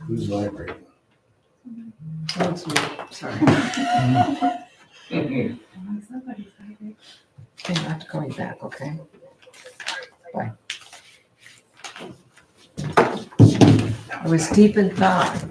Who's vibrating? That's you. Sorry. Okay, I have to call you back, okay? Bye. I was deep in thought.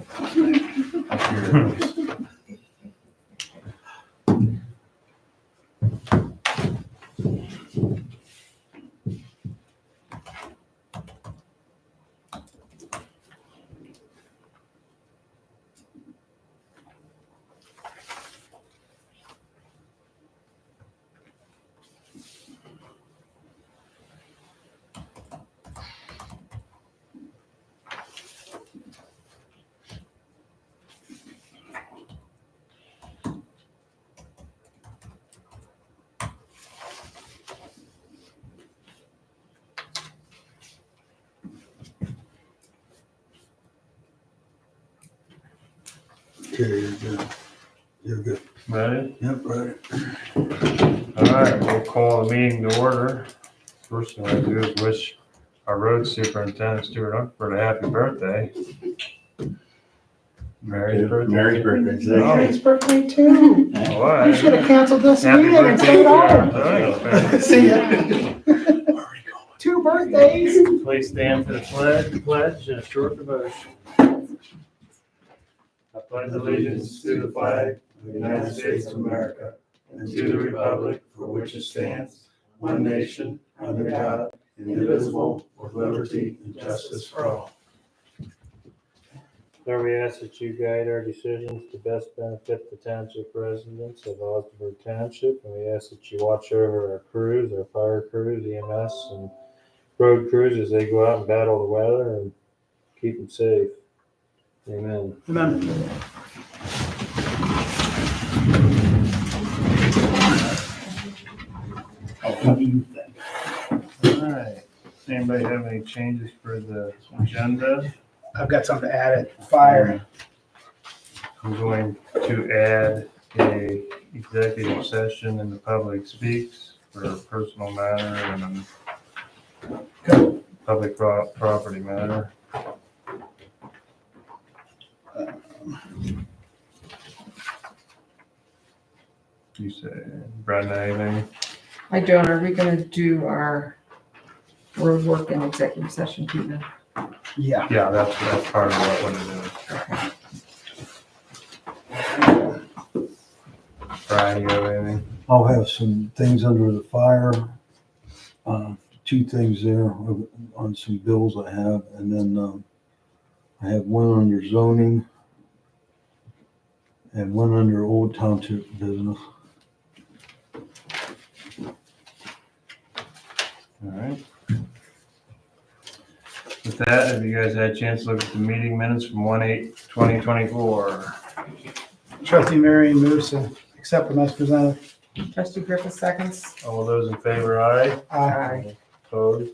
Okay, you're good. You're good. Ready? Yep, right. All right, we'll call the meeting to order. First thing I do is wish our road superintendent, Stuart Unkford, a happy birthday. Mary's birthday. Mary's birthday today. Mary's birthday too. What? You should have canceled this Happy meeting and birthday stayed to our home. zoning See inspector. ya. 2 birthdays. Please stand for the pledge and a short devotion. I pledge allegiance to the flag of the United States of America and to the republic for which it stands, one nation, under God, indivisible, with liberty and justice for all. Lord, we ask that you guide our decisions to best benefit the township residents of Osnaburg Township, and we ask that you watch over our crews, our fire crews, EMS, and road crews as they go out and battle the weather and keep them safe. Amen. Amen. All right. Anybody have any changes for the agenda? I've got something to add at fire. I'm going to add a executive session in the public speaks for a personal matter and public property matter. You say, Brenda, anything? Hi, Joan, are we gonna do our road work in executive session too then? Yeah. Yeah, that's part of what it is. Brian, you have anything? I'll have some things under the fire. 2 things there on some bills I have, and then I have one under zoning and one under Old Township business. All right. With that, have you guys had a chance to look at the meeting minutes from 1/8/2024? Trustee Marion moves to accept them as presented. Trustee Griffith seconds. All those in favor, aye? Aye. Opposed?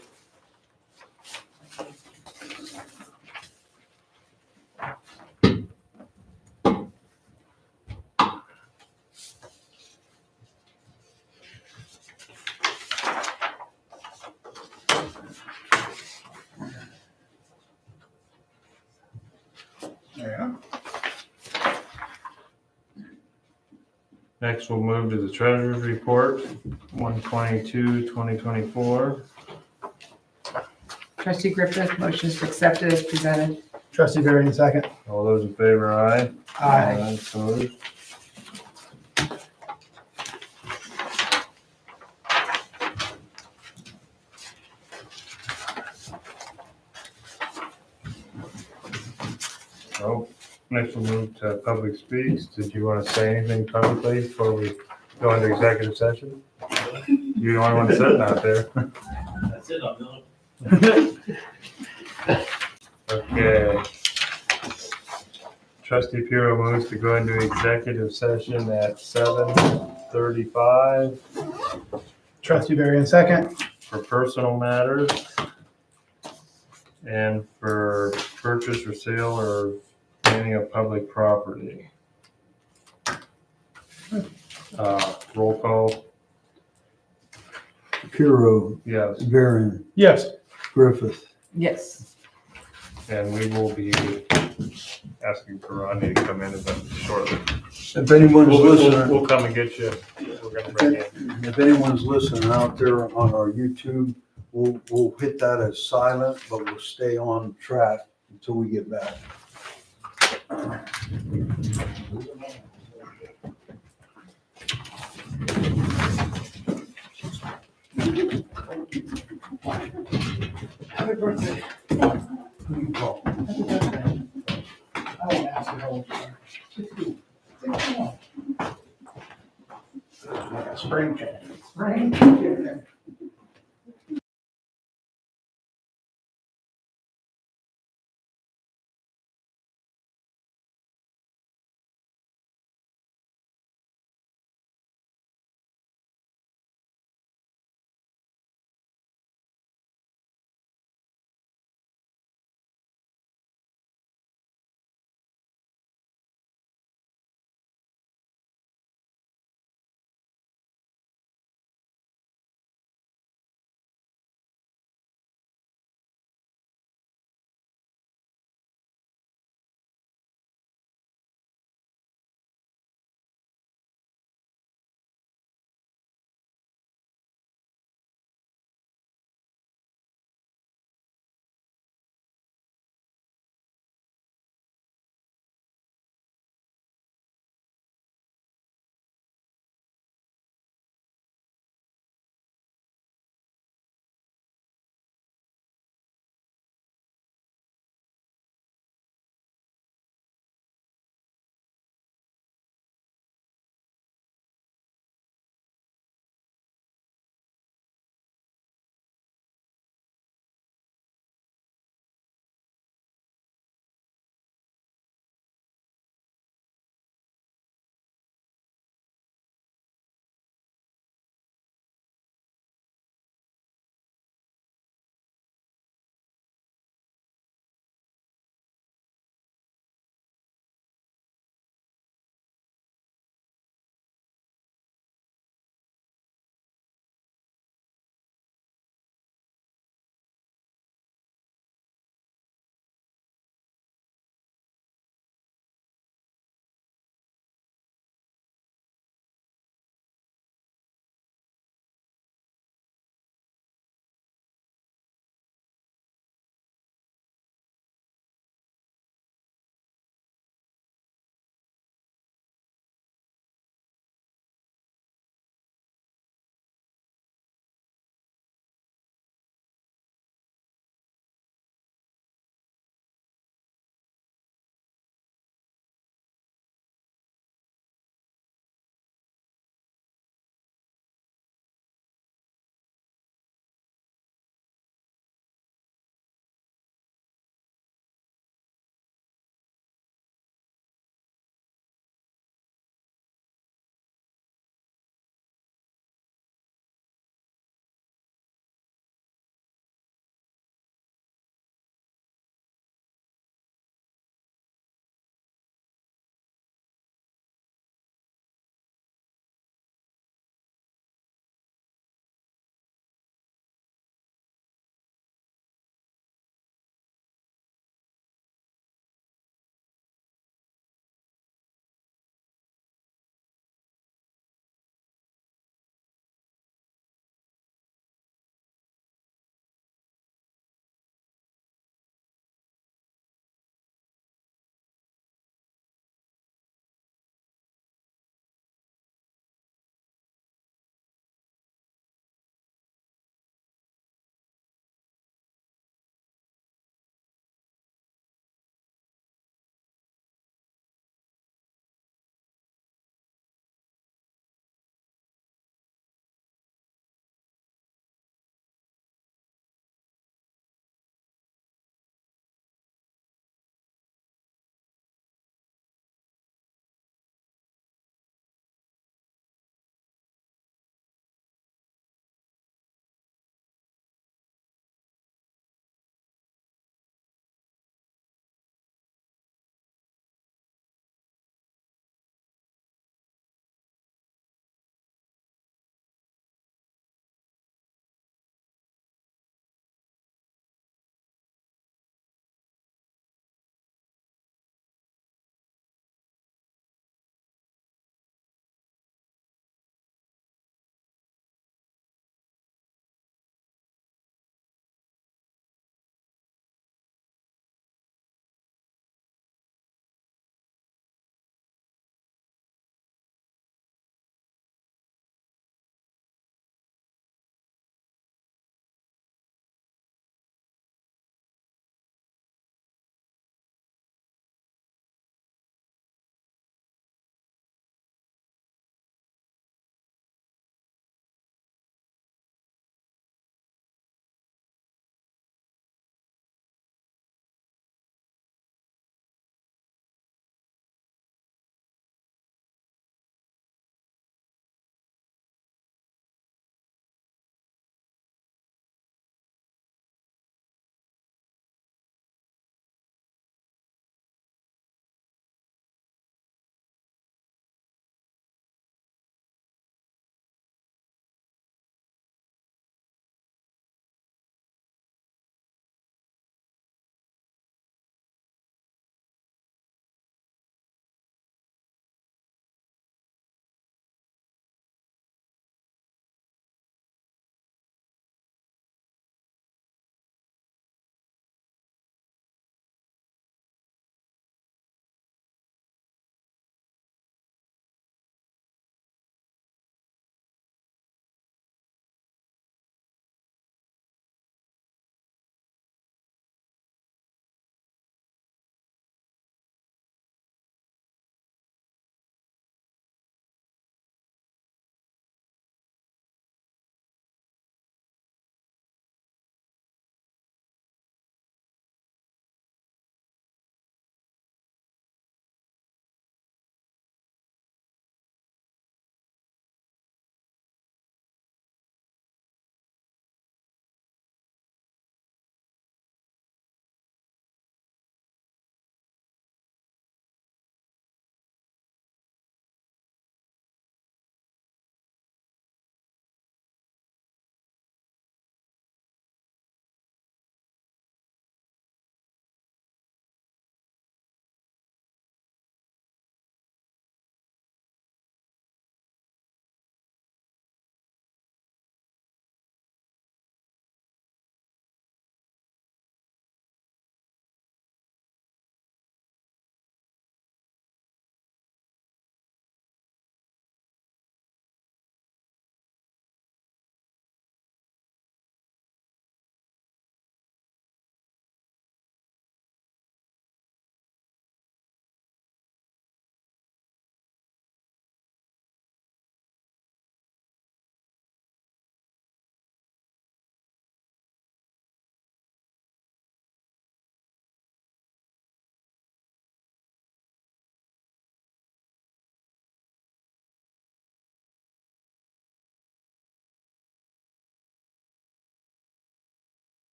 Yeah. Next, we'll move to the treasurer's report, 1/22/2024. Trustee Griffith motions to accept it as presented. Trustee Marion second. All those in favor, aye? Aye. Opposed? Oh, next we'll move to public speaks. Did you want to say anything publicly before we go into executive session? You're the only one sitting out there. That's it, I'm done. Okay. Trustee Puro moves to go into executive session at 7:35 Trustee Marion second. for personal matters and for purchase or sale or any of public property. Roll call, Puro, yes. Varian, Yes. Griffith, Yes. And we will be asking for Rodney to come in event shortly. If anyone's We'll listening, come and get you. We're gonna bring you in. if anyone's listening out there on our YouTube, we'll hit that as silent, but we'll stay on track until we get back. Happy birthday. Who you call? Happy birthday. I won't ask you how old you are. Spring check. Right.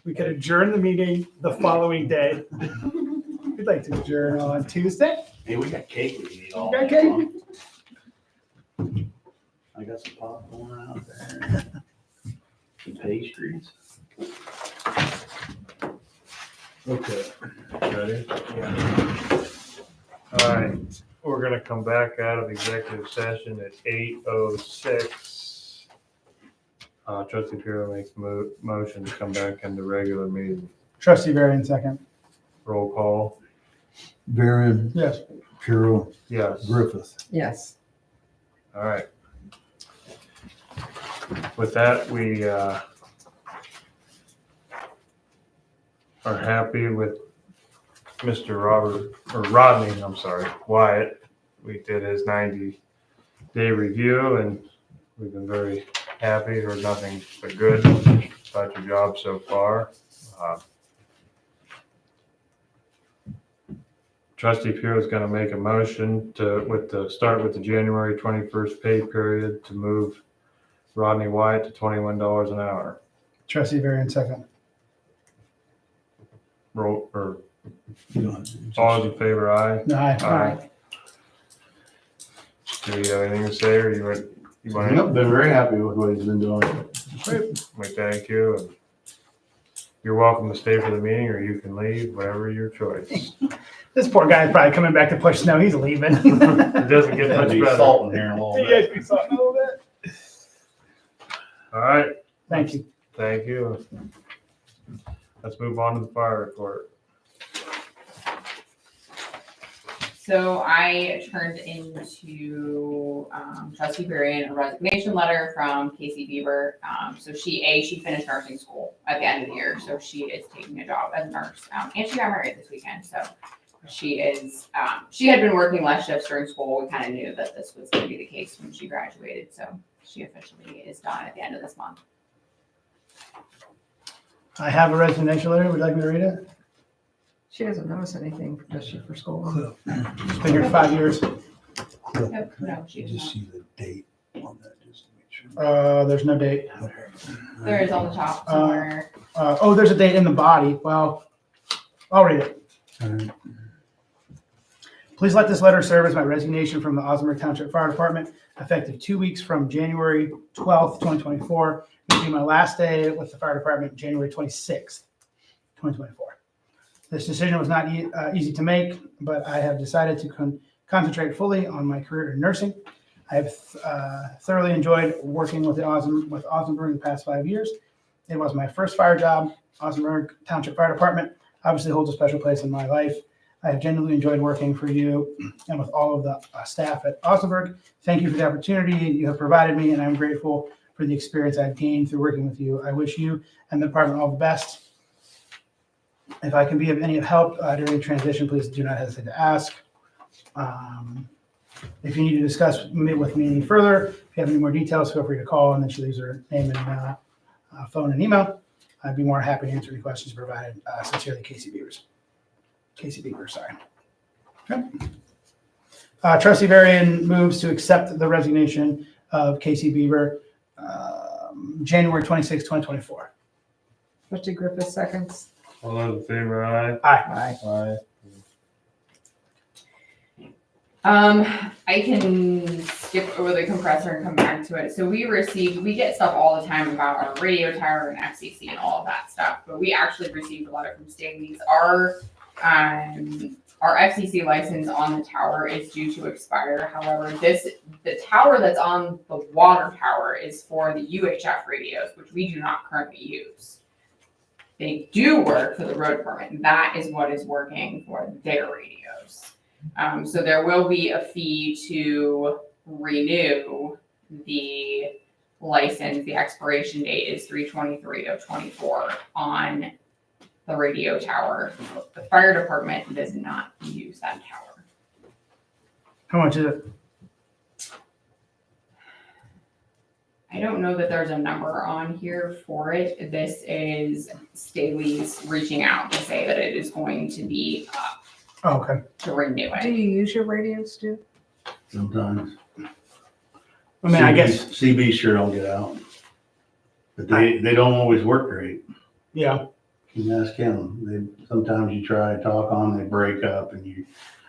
we could adjourn the meeting the following day. We'd like to adjourn on Tuesday. Hey, we got cake we can eat all Got night cake? long. I got some popcorn out there. Some pastries. Okay. Ready? All right, we're gonna come back out of executive session at 8:06. Trustee Puro makes motion to come back into regular meeting. Trustee Varian, second. Roll call. Varian, Yes. Puro, Yes. Griffith. Yes. All right. With that, we are happy with Mr. Rodney, I'm sorry, Wyatt. We did his 90-day review and we've been very happy, heard nothing but good about your job so far. Trustee Puro is going to make a motion to start with the January 21st pay period to move Rodney Wyatt to $21 an hour. Trustee Varian, second. Roll, or You know, just- all those in favor, aye? Aye. Aye. Do you have anything to say, or you want I've been very happy with what he's been doing. to thank you? And you're welcome to stay for the meeting, or you can leave, whatever your choice. This poor guy's probably coming back to push snow. He's leaving. It doesn't get Gotta much be better. salt in here in a little Yes, bit. we saw a little bit. All right, Thank you. thank you. Let's move on to the fire report. So I turned into Trustee Varian a resignation letter from Casey Bieber. So she finished nursing school at the end of the year, so she is taking a job as a nurse. And she got married this weekend, so she is, she had been working less shifts during school. We kind of knew that this was going to be the case when she graduated, so she officially is done at the end of this month. I have a resignation letter. Would you like me to read it? She doesn't notice anything, does she, for school? Cliff, She's been here 5 years. Cliff, No, she you is just not. see the date on that, just to make sure. There's no date. There is on the top somewhere. Oh, there's a date in the body. Well, I'll read it. All right. Please let this letter serve as my resignation from the Osnaburg Township Fire Department, effective 2 weeks from January 12th, 2024. This will be my last day with the fire department, January 26th, 2024. This decision was not easy to make, but I have decided to concentrate fully on my career in nursing. I have thoroughly enjoyed working with Osnaburg in the past 5 years. It was my first fire job. Osnaburg Township Fire Department obviously holds a special place in my life. I have genuinely enjoyed working for you and with all of the staff at Osnaburg. Thank you for the opportunity you have provided me, and I'm grateful for the experience I've gained through working with you. I wish you and the department all the best. If I can be of any help during the transition, please do not hesitate to ask. If you need to discuss with me further, if you have any more details, feel free to call, and then she leaves her name and phone and email. I'd be more happy to answer any questions provided. Sincerely, Casey Bieber, sorry. Okay. Trustee Varian moves to accept the resignation of Casey Bieber, January 26, 2024. Trustee Griffith seconds. All those in favor, aye? Aye. Aye. I can skip over the compressor and come back to it. So we get stuff all the time about our radio tower and FCC and all of that stuff, but we actually received a letter from Staley's. Our FCC license on the tower is due to expire. However, the tower that's on the water tower is for the UHF radios, which we do not currently use. They do work for the road permit, and that is what is working for their radios. So there will be a fee to renew the license. The expiration date is 3/23/24 on the radio tower. The fire department does not use that tower. How much is it? I don't know that there's a number on here for it. This is Staley's reaching out to say that it is going to be up Oh, okay. to renew Do it. you use your radios, Stu? Sometimes. I mean, I guess, CB sure don't get out. But they don't always work great. yeah. You can ask him. Sometimes you try to talk on, they break up and you,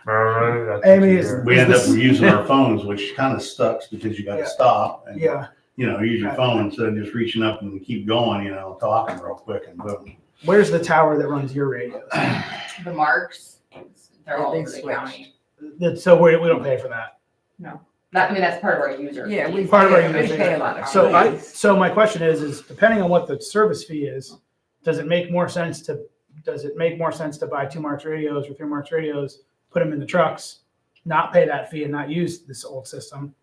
All right. that's Amy, what you hear. we end up this- using our phones, which kind of sucks because you gotta Yeah. stop and, Yeah. use your phone instead of just reaching up and keep going, talking real quick and boom. Where's the tower that runs your radios? The marks, they're all They over the switched. county. So we don't pay for that. That, I mean, that's part of our user. Yeah, we Part of our pay, we user pay fee. a lot of. So my question is depending on what the service fee is, does it make more sense to buy 2 Marks radios or 3 Marks radios, put them in the trucks, not pay that fee and not use this old system?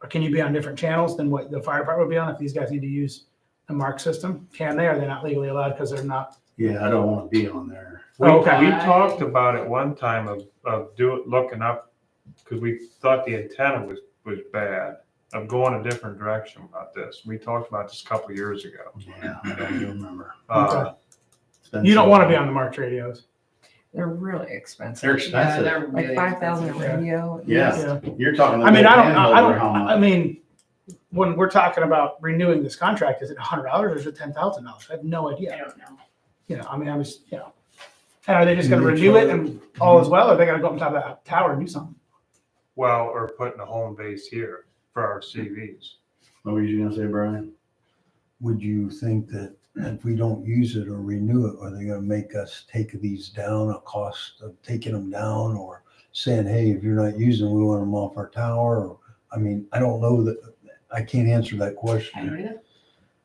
Or can you be on different channels than what the fire department would be on if these guys need to use the Mark system? Can they? Are they not legally allowed because they're not? Yeah, I don't want to be on there. We, Okay. we talked about it one time of looking up, because we thought the antenna was bad, of going a different direction about this. We talked about this a couple years ago. Yeah, I don't even remember. Uh, It's been You don't so want to be long. on the Mark radios. They're really expensive. They're Yeah, expensive. they're Like really 5,000 a expensive. radio. Yeah. You're talking. I mean, about I don't, handheld or how I much? mean, when we're talking about renewing this contract, is it $100 or is it $10,000? I have no I idea. don't know. I mean, and are they just gonna renew it and all is well, or are they gonna go up on top of that tower and do something? well, or putting a home base here for our CVs. What were you gonna say, Brian? Would you think that if we don't use it or renew it, are they gonna make us take these down, a cost of taking them down, or saying, hey, if you're not using them, we want them off our tower? Or, I mean, I don't know that, I can't answer that I don't question.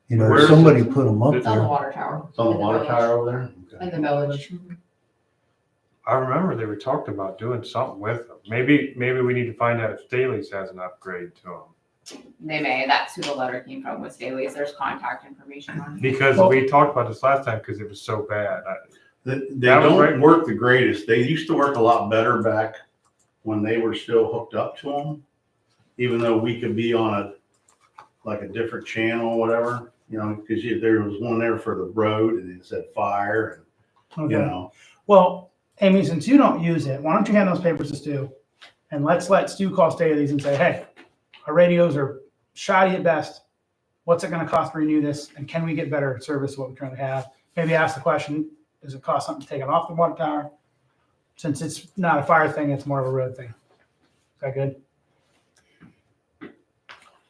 either. Where is Somebody it? put them up It's on the there. water tower. It's on the in water village. tower over there? Okay. In the village. I remember they were talking about doing something with them. Maybe we need to find out if Staley's has an upgrade to them. They may, that's who the letter came from, was Staley's. There's contact information on it. Because Well- we talked about this last time because it was so bad. They That was don't right. work the greatest. They used to work a lot better back when they were still hooked up to them. Even though we could be on a different channel or whatever, because there was one there for the road and it said fire and, Well, Amy, since you don't use it, why don't you hand those papers to Stu? And let's let Stu call Staley's and say, hey, our radios are shoddy at best. What's it gonna cost to renew this? And can we get better service than what we currently have? Maybe ask the question, does it cost something to take it off the water tower? Since it's not a fire thing, it's more of a road thing. Is that good?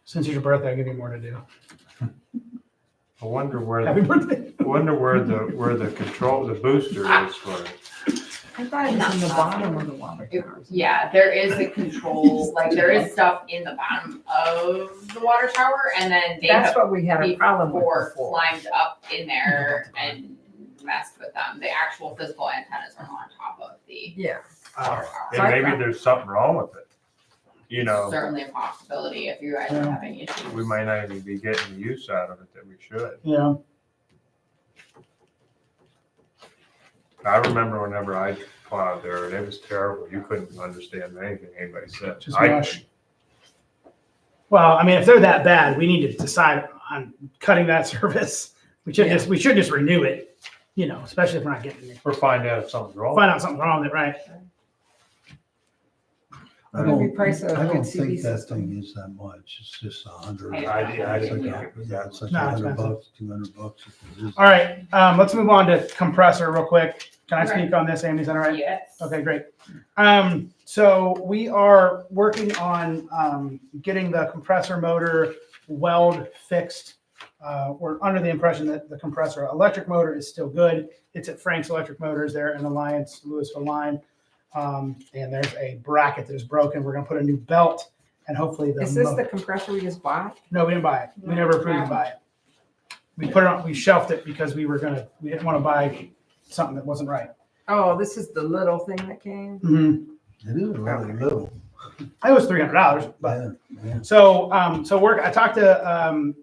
Since it's your birthday, I'll give you more to do. I wonder where Happy birthday. the control, the booster is for it. I thought it was in the bottom of the water tower. Yeah, there is a control, like there is stuff in the bottom of the water tower, and then they That's have what we had a problem with before before. climbed up in there and messed with them. The actual physical antennas are on top of the Yeah. water tower. And maybe there's something wrong with it. Certainly a possibility if you guys are having issues. We might not even be getting the use out of it that we should. Yeah. I remember whenever I plowed there, it was terrible. You couldn't understand anything anybody said. Just I rush. couldn't. Well, I mean, if they're that bad, we need to decide on cutting that service. We should just renew it, especially if we're not getting it. Or find out if something's wrong. Find out something's wrong with it, right? I Maybe don't, price of a I good don't CD think that system. thing is that much. It's just $100. I didn't It's think like it was yeah, that it's like No, $100, expensive. $200 if it is. All right, let's move on to compressor real quick. Can I Okay. speak on this, Amy? Is that all right? Yes. Okay, great. So we are working on getting the compressor motor weld fixed. We're under the impression that the compressor electric motor is still good. It's at Frank's Electric Motors there in Alliance, Louisville line. And there's a bracket that is broken. We're gonna put a new belt and hopefully Is this the compressor we just bought? No, we didn't buy it. We never approved to buy it. We put it on, we shelved it because we didn't want to buy something that wasn't right. Oh, this is the little thing that came? It is really little. It was $300, but Yeah. so I talked to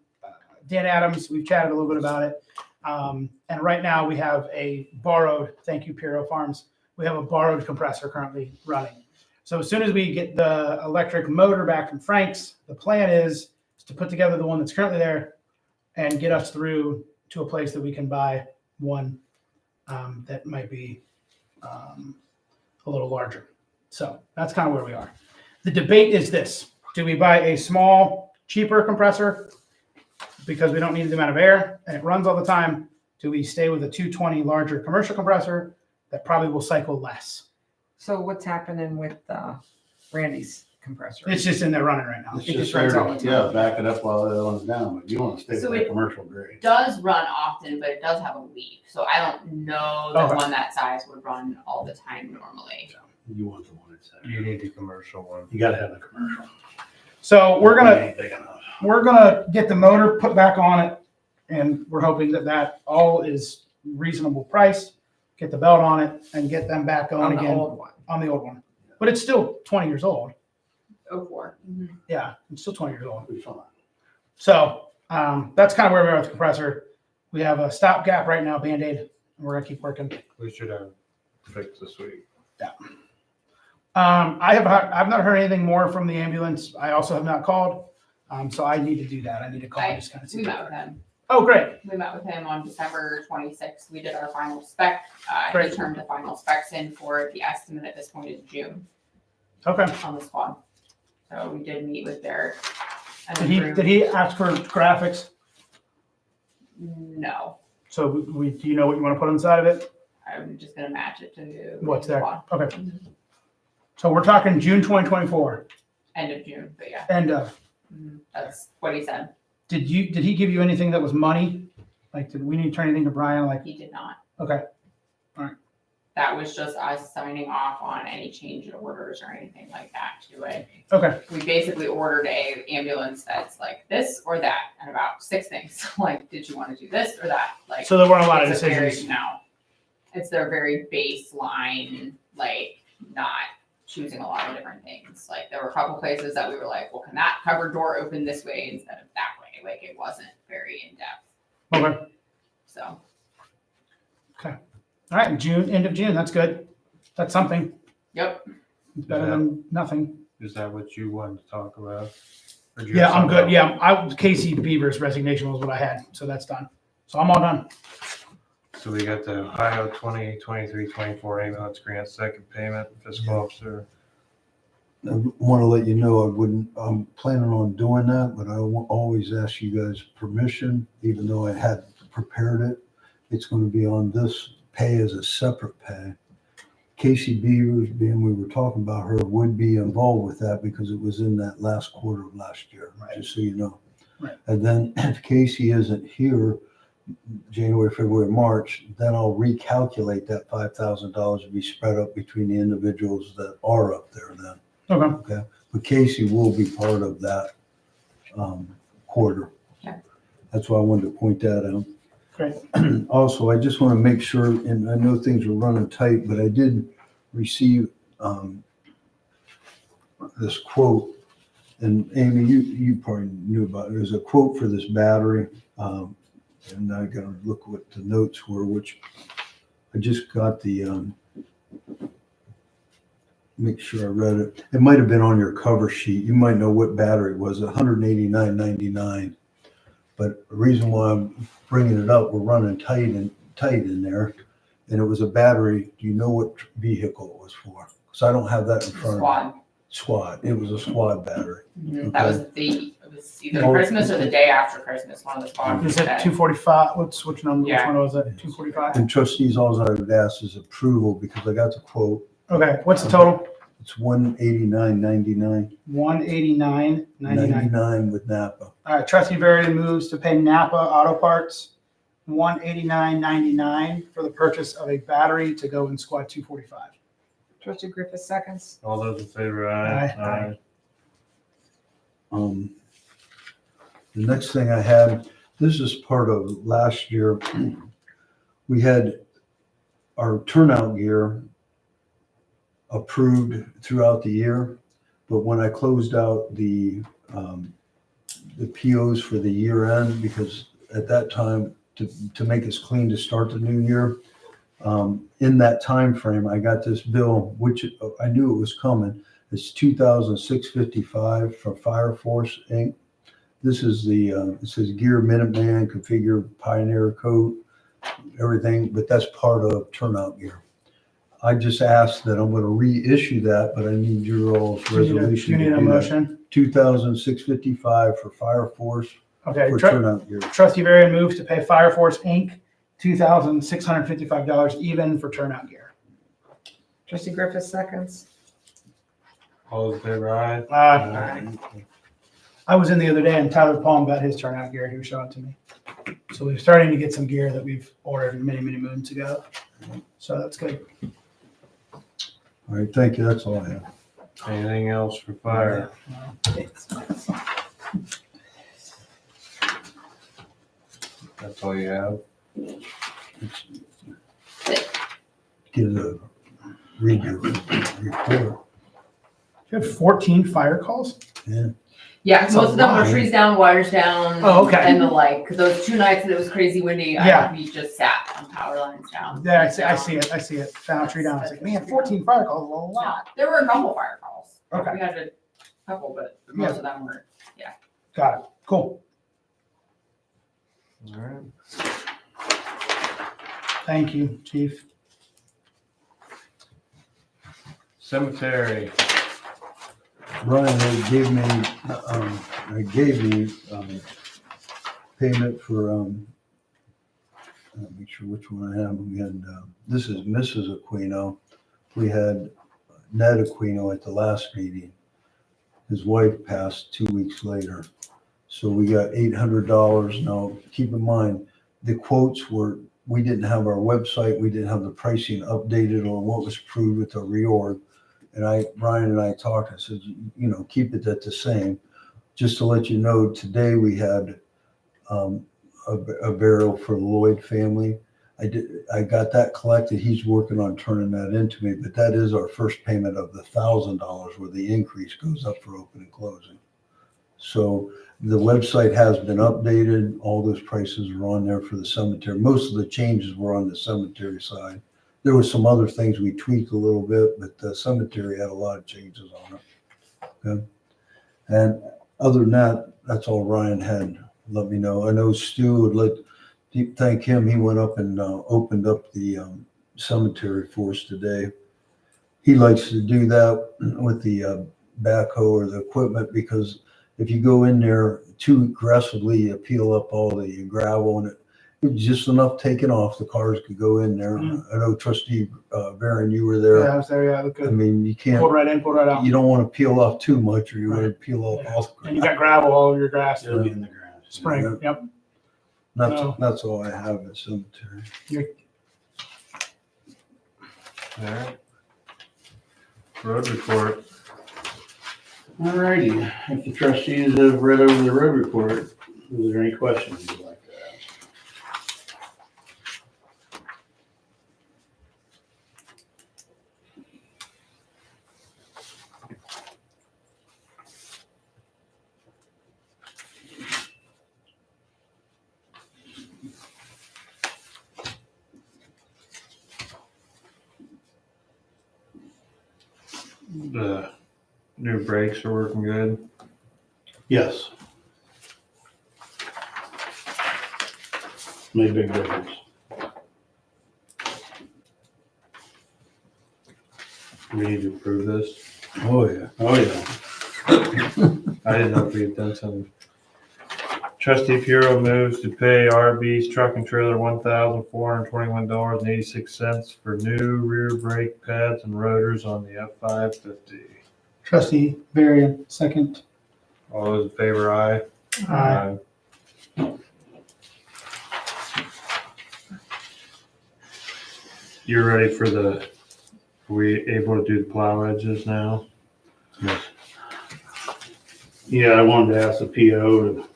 Dan Adams. We've chatted a little bit about it. And right now we have a borrowed, thank you, Piro Farms. We have a borrowed compressor currently running. So as soon as we get the electric motor back from Frank's, the plan is to put together the one that's currently there and get us through to a place that we can buy one that might be a little larger. So that's kind of where we are. The debate is this: do we buy a small, cheaper compressor because we don't need the amount of air and it runs all the time? Do we stay with a 220 larger commercial compressor that probably will cycle less? So what's happening with Randy's compressor? It's just in there running right now. It's It just just runs there, all the yeah, time. back it up while the other one's down, but you want to stay So with that it- commercial grade. Does run often, but it does have a leak. So I don't know that Okay. one that size would run all the time normally. You want the one that's there. You need the commercial one. You gotta have the commercial. So we're It gonna ain't big enough. get the motor put back on it, and we're hoping that all is reasonable price. Get the belt on it and get them back going On the again old one. on the old one. But it's still 20 years old. 04. Yeah, it's still 20 years old. It'll be fine. So that's kind of where we are with the compressor. We have a stopgap right now, Band-Aid, and we're gonna keep working. We should have fixed this week. I've not heard anything more from the ambulance. I also have not called. So I need to do that. I need to call and just kind of see. We met with him. Oh, great. We met with him on December 26th. We did our final spec. He Great. turned the final specs in for the estimate at this point is June Okay. on the squad. So we did meet with Derek. and Did he ask for graphics? No, So do you know what you want to put inside of it? I'm just gonna match it to. What's the there? squad. Okay. So we're talking June 2024. End of June, but yeah, And that's what he said. did he give you anything that was money? Like, did we need to turn anything to Brian? Like, He did not. okay. That was just us signing off on any change in orders or anything like that to it. Okay. We basically ordered a ambulance that's like this or that, and about 6 things. Like, did you want to do this or that? Like, So there weren't a lot of it's a very- decisions. No, it's their very baseline, like not choosing a lot of different things. Like there were a couple places that we were like, well, can that cupboard door open this way instead of that way? Like it wasn't very in depth. Okay. So All right. End of June. That's good. That's something. yep, It's better than nothing. Is that what you wanted to talk about? Or do you Yeah, have I'm something good. else? Yeah, Casey Beaver's resignation was what I had, so that's done. So I'm all done. So we got the Ohio 2023-24 ambulance grant second payment, fiscal officer. I want to let you know, I'm planning on doing that, but I always ask you guys permission, even though I had prepared it. It's going to be on this pay as a separate pay. Casey Beavers, being we were talking about her, would be involved with that because it was in that last quarter of last year, just so you know. Right. And then if Casey isn't here, January, February, March, then I'll recalculate that $5,000 to be spread up between the individuals that are up there then. Okay. But Casey will be part of that quarter. Okay. That's why I wanted to point that out. Great. Also, I just want to make sure, and I know things are running tight, but I did receive this quote, and Amy, you probably knew about it. There's a quote for this battery, and I got to look what the notes were, which I just got the, make sure I read it. It might have been on your cover sheet. You might know what battery it was, $189.99. But the reason why I'm bringing it up, we're running tight in there, and it was a battery. Do you know what vehicle it was for? Because I don't have that in front of me. squad. Squad. It was a squad battery. That was it was either Oh. Christmas or the day after Christmas, one of the squads. Is it 245? Which number? Yeah. Which one was it? 245? And trustees, all I would ask is approval because I got the quote. Okay. What's the total? It's $189.99. 189.99. 99 with Napa. All right. Trustee Verity moves to pay Napa Auto Parts $189.99 for the purchase of a battery to go in Squad 245. Trustee Griffith seconds. All those in favor, aye. Aye. The next thing I had, this is part of last year. We had our turnout gear approved throughout the year, but when I closed out the POs for the year end, because at that time, to make us clean to start the new year, in that time frame, I got this bill, which I knew it was coming. It's $2,655 from Fire Force Inc. This is it says Gear Minuteman, Configure Pioneer Coat, everything, but that's part of turnout gear. I just asked that I'm going to reissue that, but I need your all's Do you resolution need to a do that. motion? $2,655 for Fire Force Okay. for turnout gear. Trustee Varian moves to pay Fire Force Inc. $2,655 even for turnout gear. Trustee Griffith seconds. All those in favor, aye? Uh, I was in the other day and Tyler Palm got his turnout gear. He was showing it to me. So we're starting to get some gear that we've ordered many, many moons ago. So that's good. All right, thank you, that's all I have. Anything else for fire? That's all you have? Get a read your report. You had 14 fire calls? Yeah, Yeah, That's a most of them were lot. trees down, wires down. Oh, okay. And the like, 'cause those 2 nights that it was crazy windy, Yeah. we just sat on power lines down. Yeah, I trees see down. it. Found a tree down. I was like, man, 14 fire calls is a Yeah, lot. there were a couple fire calls. Okay. We had a couple, but most of them were. Got it. Cool. All right. Thank you, Chief. Cemetery. Brian, they gave me payment for, make sure which one I have. We had, this is Mrs. Aquino. We had Ned Aquino at the last meeting. His wife passed 2 weeks later. So we got $800. Now, keep in mind, the quotes were, we didn't have our website, we didn't have the pricing updated on what was approved with the reorg. And Brian and I talked, I said, keep it at the same. Just to let you know, today we had a burial for the Lloyd family. I got that collected. He's working on turning that into me, but that is our first payment of the $1,000 where the increase goes up for open and closing. So the website has been updated. All those prices are on there for the cemetery. Most of the changes were on the cemetery side. There were some other things we tweaked a little bit, but the cemetery had a lot of changes on it. Okay. And other than that, that's all Ryan had. Let me know. I know Stu would thank him. He went up and opened up the cemetery for us today. He likes to do that with the backhoe or the equipment, because if you go in there too aggressively, you peel up all the gravel, and it's just enough taken off. The cars could go in there. I know Trustee Barron, you were there. Yeah, I was there. Yeah, look I good. mean, you can't, Pulled right in, pulled right out. you don't want to peel off too much, or you're going to peel off all the And you got gravel all over your grass. It'll be in the ground. Spring. Yep. That's all I have at cemetery. All right. Road report. All righty, if the trustees have read over the road report, is there any questions you'd like to ask? The new brakes are working good. Yes. Made a big difference. We need to approve this. Oh, yeah. Oh, yeah. I didn't know if we had done something. Trustee Puro moves to pay RB's truck and trailer $1,421.86 for new rear brake pads and rotors on the F-550. Trustee Varian, second. All those in favor, aye? Aye. You're ready for are we able to do the plow edges now? Yes. Yeah, I wanted to ask the PO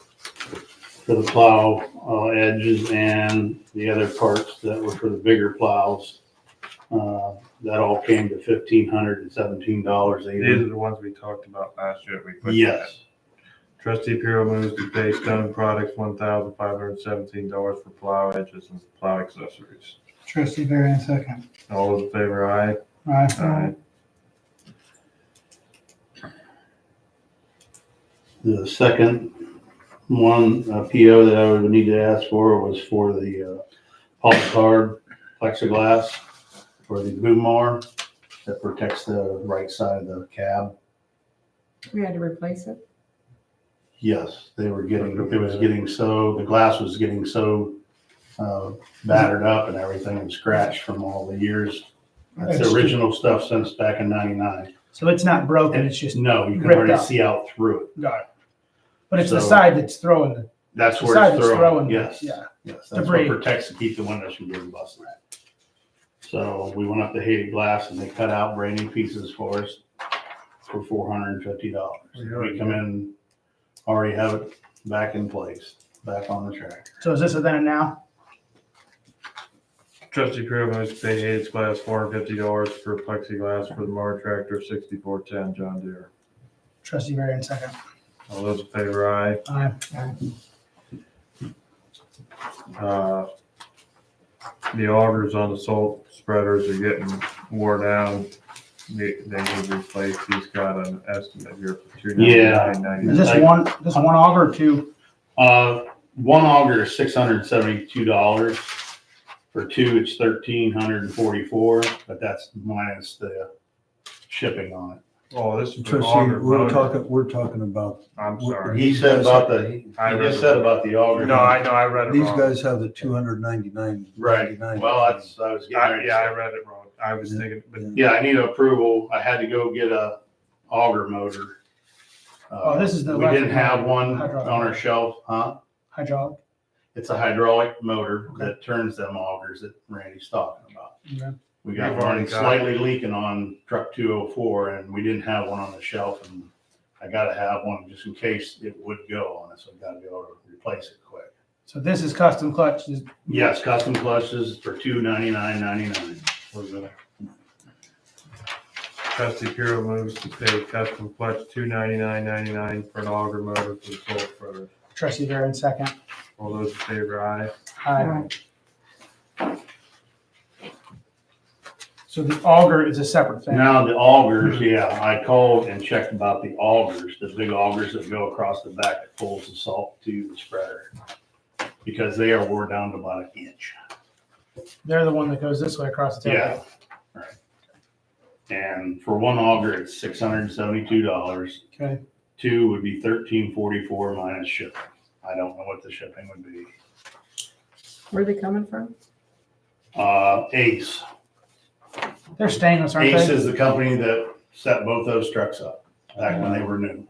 for the plow edges and the other parts that were for the bigger plows. That all came to $1,517.80. These are the ones we talked about last year. We put Yes. Trustee Puro moves to pay Stone Products $1,517 for plow edges and plow accessories. Trustee Varian, second. All those in favor, aye? Aye. The second one, PO that I would need to ask for was for the polycard plexiglass for the boom mower that protects the right side of the cab. We had to replace it. Yes, the glass was getting so battered up and everything and scratched from all the years. That's the It's- original stuff since back in '99. So it's not broken, it's just, No, you can ripped already up. see out through it. got it. But it's the So- side that's throwing the, That's The where side it's that's throwing. throwing, Yes. yeah. Yes, that's Debris. what protects to keep the windows from getting busted. So we went up to Haiti Glass and they cut out brand new pieces for us for $450. We come in, already have it back in place, back on the track. so is this a then and now? Trustee Crew moves to pay Hayes Glass $450 for plexiglass for the mower tractor 6410 John Deere. Trustee Varian second. All those in favor, aye. Aye. The augers on the salt spreaders are getting wore down. They need replaced. He's got an estimate here for $299.99. Is this one auger or two? One auger is $672. For two, it's $1,344, but that's minus the shipping on it. Oh, this is for Trustee, auger motor. we're talking about, I'm sorry. He said about he I read just it. said about the auger. No, I know, I read it these wrong. guys have the 299. Right, well, I was getting ready to Yeah, I say. read it wrong. I was thinking, but Yeah, I need approval. I had to go get a auger motor. Oh, this is the We didn't electric have one on hydraulic. our shelf, huh? Hydraulic? It's a hydraulic motor that turns them augers that Randy's talking about. Yeah. We got We've already one got slightly leaking on truck 204 and we didn't have one on the shelf and I gotta have one just in case it would go on us. I've gotta be able to replace it quick. So this is custom clutch. Yes, custom clutches for $299.99. was it? Trustee Puro moves to pay custom clutch $299.99 for an auger motor for the salt spreader. Trustee Varian second. All those in favor, aye. Aye. So the auger is a separate thing. Now the augers, yeah, I called and checked about the augers, the big augers that go across the back that pulls the salt to the spreader. Because they are wore down to about an inch. They're the one that goes this way across the Yeah, table. right. And for one auger, it's $672. Okay. Two would be $1,344 minus shipping. I don't know what the shipping would be. Where are they coming from? Ace. They're stainless, aren't Ace they? is the company that set both those trucks up back when they were new.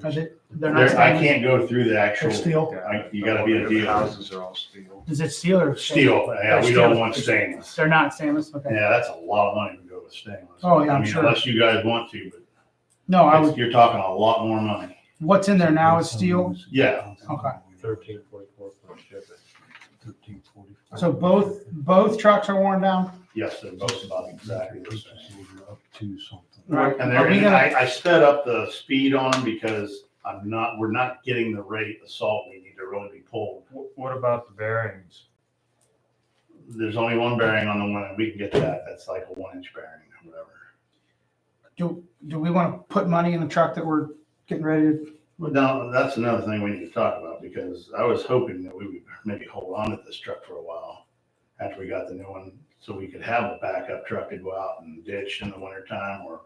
Are they? They're not I stainless? can't go through the They're actual, steel? you gotta be a The dealer. houses are all steel. Is it steel or? Steel, yeah, we don't want stainless. They're not stainless? Okay. Yeah, that's a lot of money to go with stainless. Oh, yeah, I I'm mean, sure. unless you guys want to, but No, I would, you're talking a lot more money. what's in there now is steel? Yeah. Okay. $1,344 for shipping. 1344. So both trucks are worn down? Yes, they're both about exactly the same. Up to something. Right. And Are we they're, gonna- I sped up the speed on them because we're not getting the rate of salt we need to really be pulled. What about the bearings? There's only one bearing on the one, and we can get that. That's like a 1-inch bearing or whatever. Do we want to put money in the truck that we're getting ready to? Well, now, that's another thing we need to talk about because I was hoping that we would maybe hold on to this truck for a while after we got the new one, so we could have a backup truck to go out and ditch in the wintertime or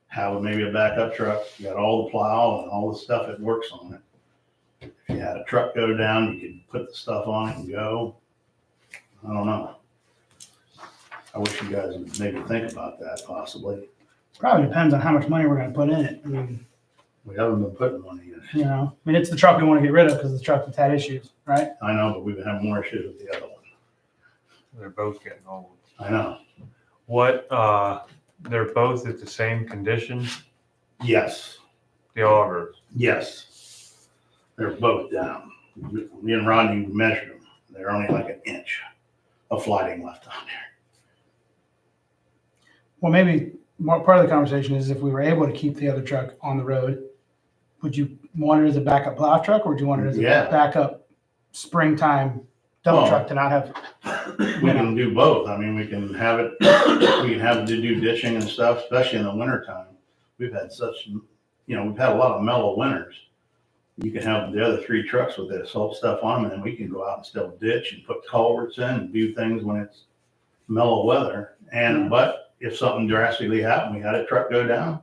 have maybe a backup truck. You got all the plow and all the stuff that works on it. If you had a truck go down, you could put the stuff on it and go. I don't know. I wish you guys would maybe think about that possibly. Probably depends on how much money we're gonna put in it. I mean, We haven't been putting money in it. you know, I mean, it's the truck we want to get rid of because it's the truck that's had issues, right? I know, but we've been having more issues with the other one. They're both getting old. I know. What, they're both at the same condition, Yes. the augers? Yes, they're both down. Me and Rodney measured them. They're only like an inch of flighting left on there. Well, maybe part of the conversation is if we were able to keep the other truck on the road, would you want it as a backup plow truck or would you want it as a Yeah. backup springtime double Well, truck to not have? We can do both. I mean, we can have it to do ditching and stuff, especially in the wintertime. We've had we've had a lot of mellow winters. You can have the other 3 trucks with the salt stuff on them and we can go out and still ditch and put culverts in and do things when it's mellow weather. But if something drastically happened, we had a truck go down,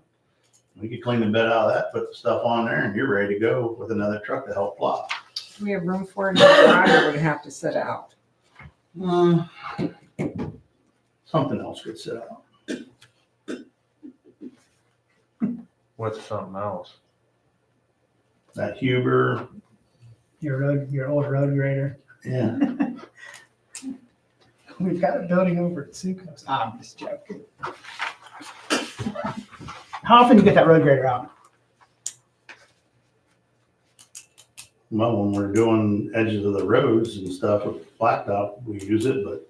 we could clean the bed out of that, put the stuff on there and you're ready to go with another truck to help plow. Do we have room for it in the garage or would it have to sit out? Something else gets set out. What's something else? That Huber, Your old road grader. yeah. We've got a building over at Sucos. I'm just joking. How often do you get that road grader out? Well, when we're doing edges of the roads and stuff with blacktop, we use it, but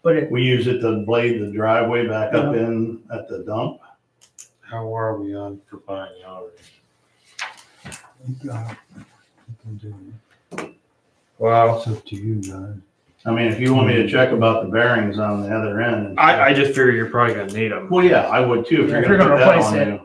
But it, we use it to blade the driveway back up in at the dump. How are we on for buying already? You got it. You can do it. Well, It's up to you guys. I mean, if you want me to check about the bearings on the other end. and stuff. I just figure you're probably gonna need them. Well, yeah, I would too, if Yeah, you're if you're gonna put gonna that replace on it. you.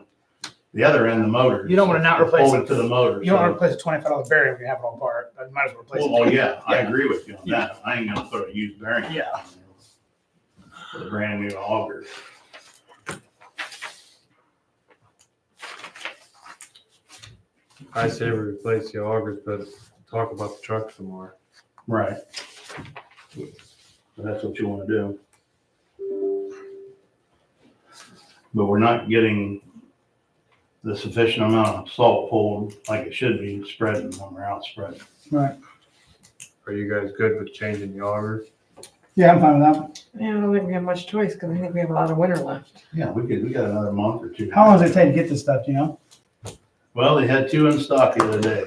The other end, the motor. You don't wanna not replace Hold it. it to the motor. you don't want to so- replace a $25 bearing when you have it all apart. But you might as well replace Well, it. oh, yeah, I agree with you on Yeah. that. I ain't gonna put a used bearing. Yeah. on there For the brand new auger. I say we replace the augers, but talk about the truck some more. Right. So that's what you wanna do. But we're not getting the sufficient amount of salt pulled like it should be spreading when we're out spreading. Right. Are you guys good with changing the augers? Yeah, I'm fine with that. Yeah, I don't think we have much choice because I think we have a lot of winter left. Yeah, we got another month or two. How long does it take to get this stuff, do you know? Well, they had 2 in stock the other day.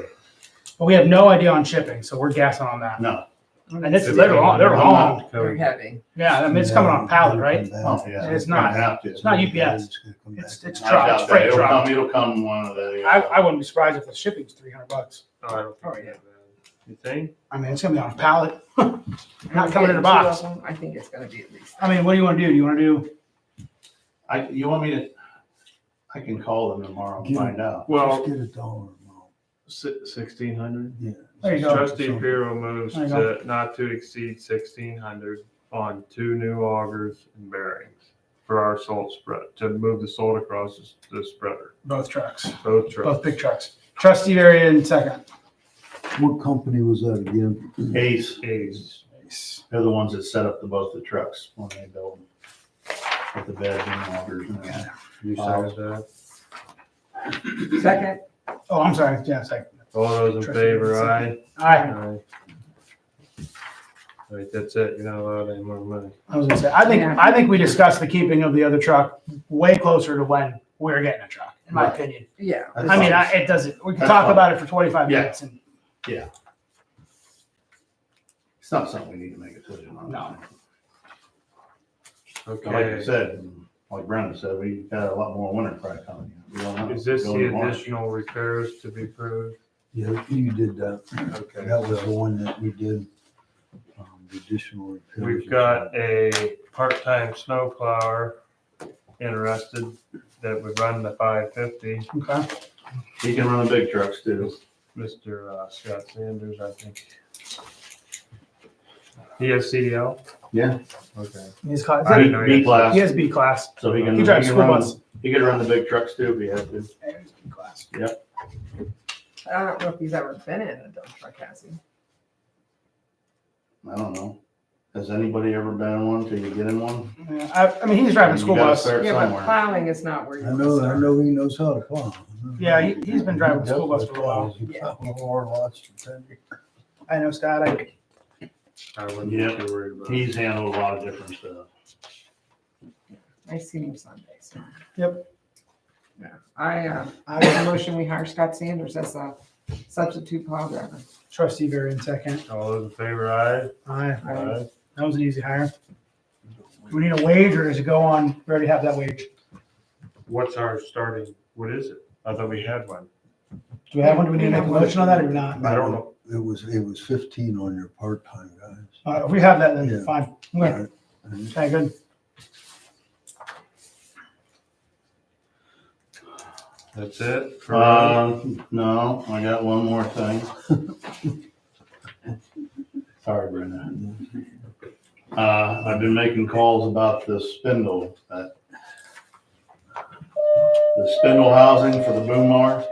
But we have no idea on shipping, so we're guessing on that. No, And it's, they're long. They're long. They're heavy. Yeah, I mean, it's coming on pallet, right? oh, yeah. It's not- Gonna have to. It's not UPS. It's It's I truck, doubt it's that. freight It'll truck. come, it'll come one of the. I wouldn't be surprised if the shipping's $300. Oh, I don't think Oh, we yeah. have that. You think? I mean, it's gonna be on a pallet. Not We're coming in getting a 2 box. of them. I think it's gonna be at least. I mean, what do you want to do? Do you want to do? You want me to, I can call them tomorrow and find out. Well, Just get a dollar amount. 1,600. Yeah. There you go. Trustee Piro moves There you go. to not to exceed 1,600 on 2 new augers and bearings for our salt spread, to move the salt across the spreader, Both trucks, both trucks. both big trucks. Trustee Varian second. What company was that again? Ace, A's. they're the ones that set up both the trucks when they build them. With the beds and augers and that. You second that? Second, Oh, I'm sorry. Yeah, second. All those in Trustee favor, Varian aye? Aye. Aye. All right, that's it. You're not allowed any more money. I was gonna say, I think we discussed the keeping of the other truck way closer to when we're getting a truck, in my Right. opinion. yeah. That's I mean, fine. it doesn't, we can That's talk fine. about it for 25 Yeah. minutes and It's not something we need to make a decision on. No. Like I Okay. said, like Brenda said, we got a lot more winter probably coming. We don't know. Is this Going the to March. additional repairs to be approved? Yeah, you did that. Okay. That was so- the one that we did. The additional repairs. We've got a part-time snow plower interested that would run the 550. okay. He can run the big trucks too. Mr. Scott Sanders, I think. He has CDL? Yeah. Okay. He's caught, I didn't know B class, he has B class. so he can. He drives can school run- bus. He could run the big trucks too if he had to. Yeah, he's B class. I don't know if he's ever been in a dump truck, has he? I don't know. Has anybody ever been in one till you get in one? Yeah, I mean, he's driving a You school gotta bus. start Yeah, but somewhere. plowing is not where you. I want to know start. he knows how to plow. Yeah, he's been driving the school bus for a while. He Yeah. plowed more lots for 10 years. I know, Scott. I wouldn't Yeah. be too worried about it. He's handled a lot of different stuff. I see him Sundays. So. Yep. Yeah, I make a motion we hire Scott Sanders as a substitute plow driver. Trustee Varian second. All those in favor, aye? Aye. Aye. That was an easy hire. Do we need a wage or does it go on? We already have that wage. What's our starting, what is it? I thought we had one. Do we have one? Do we need to make a motion on that or not? I don't know. It was 15 on your part-time guys. All right, if we have that, then Yeah. fine. Okay, Right. okay, good. That's it? for- No, I got one more thing. Sorry, Brenda. I've been making calls about the spindle, the spindle housing for the boom mower.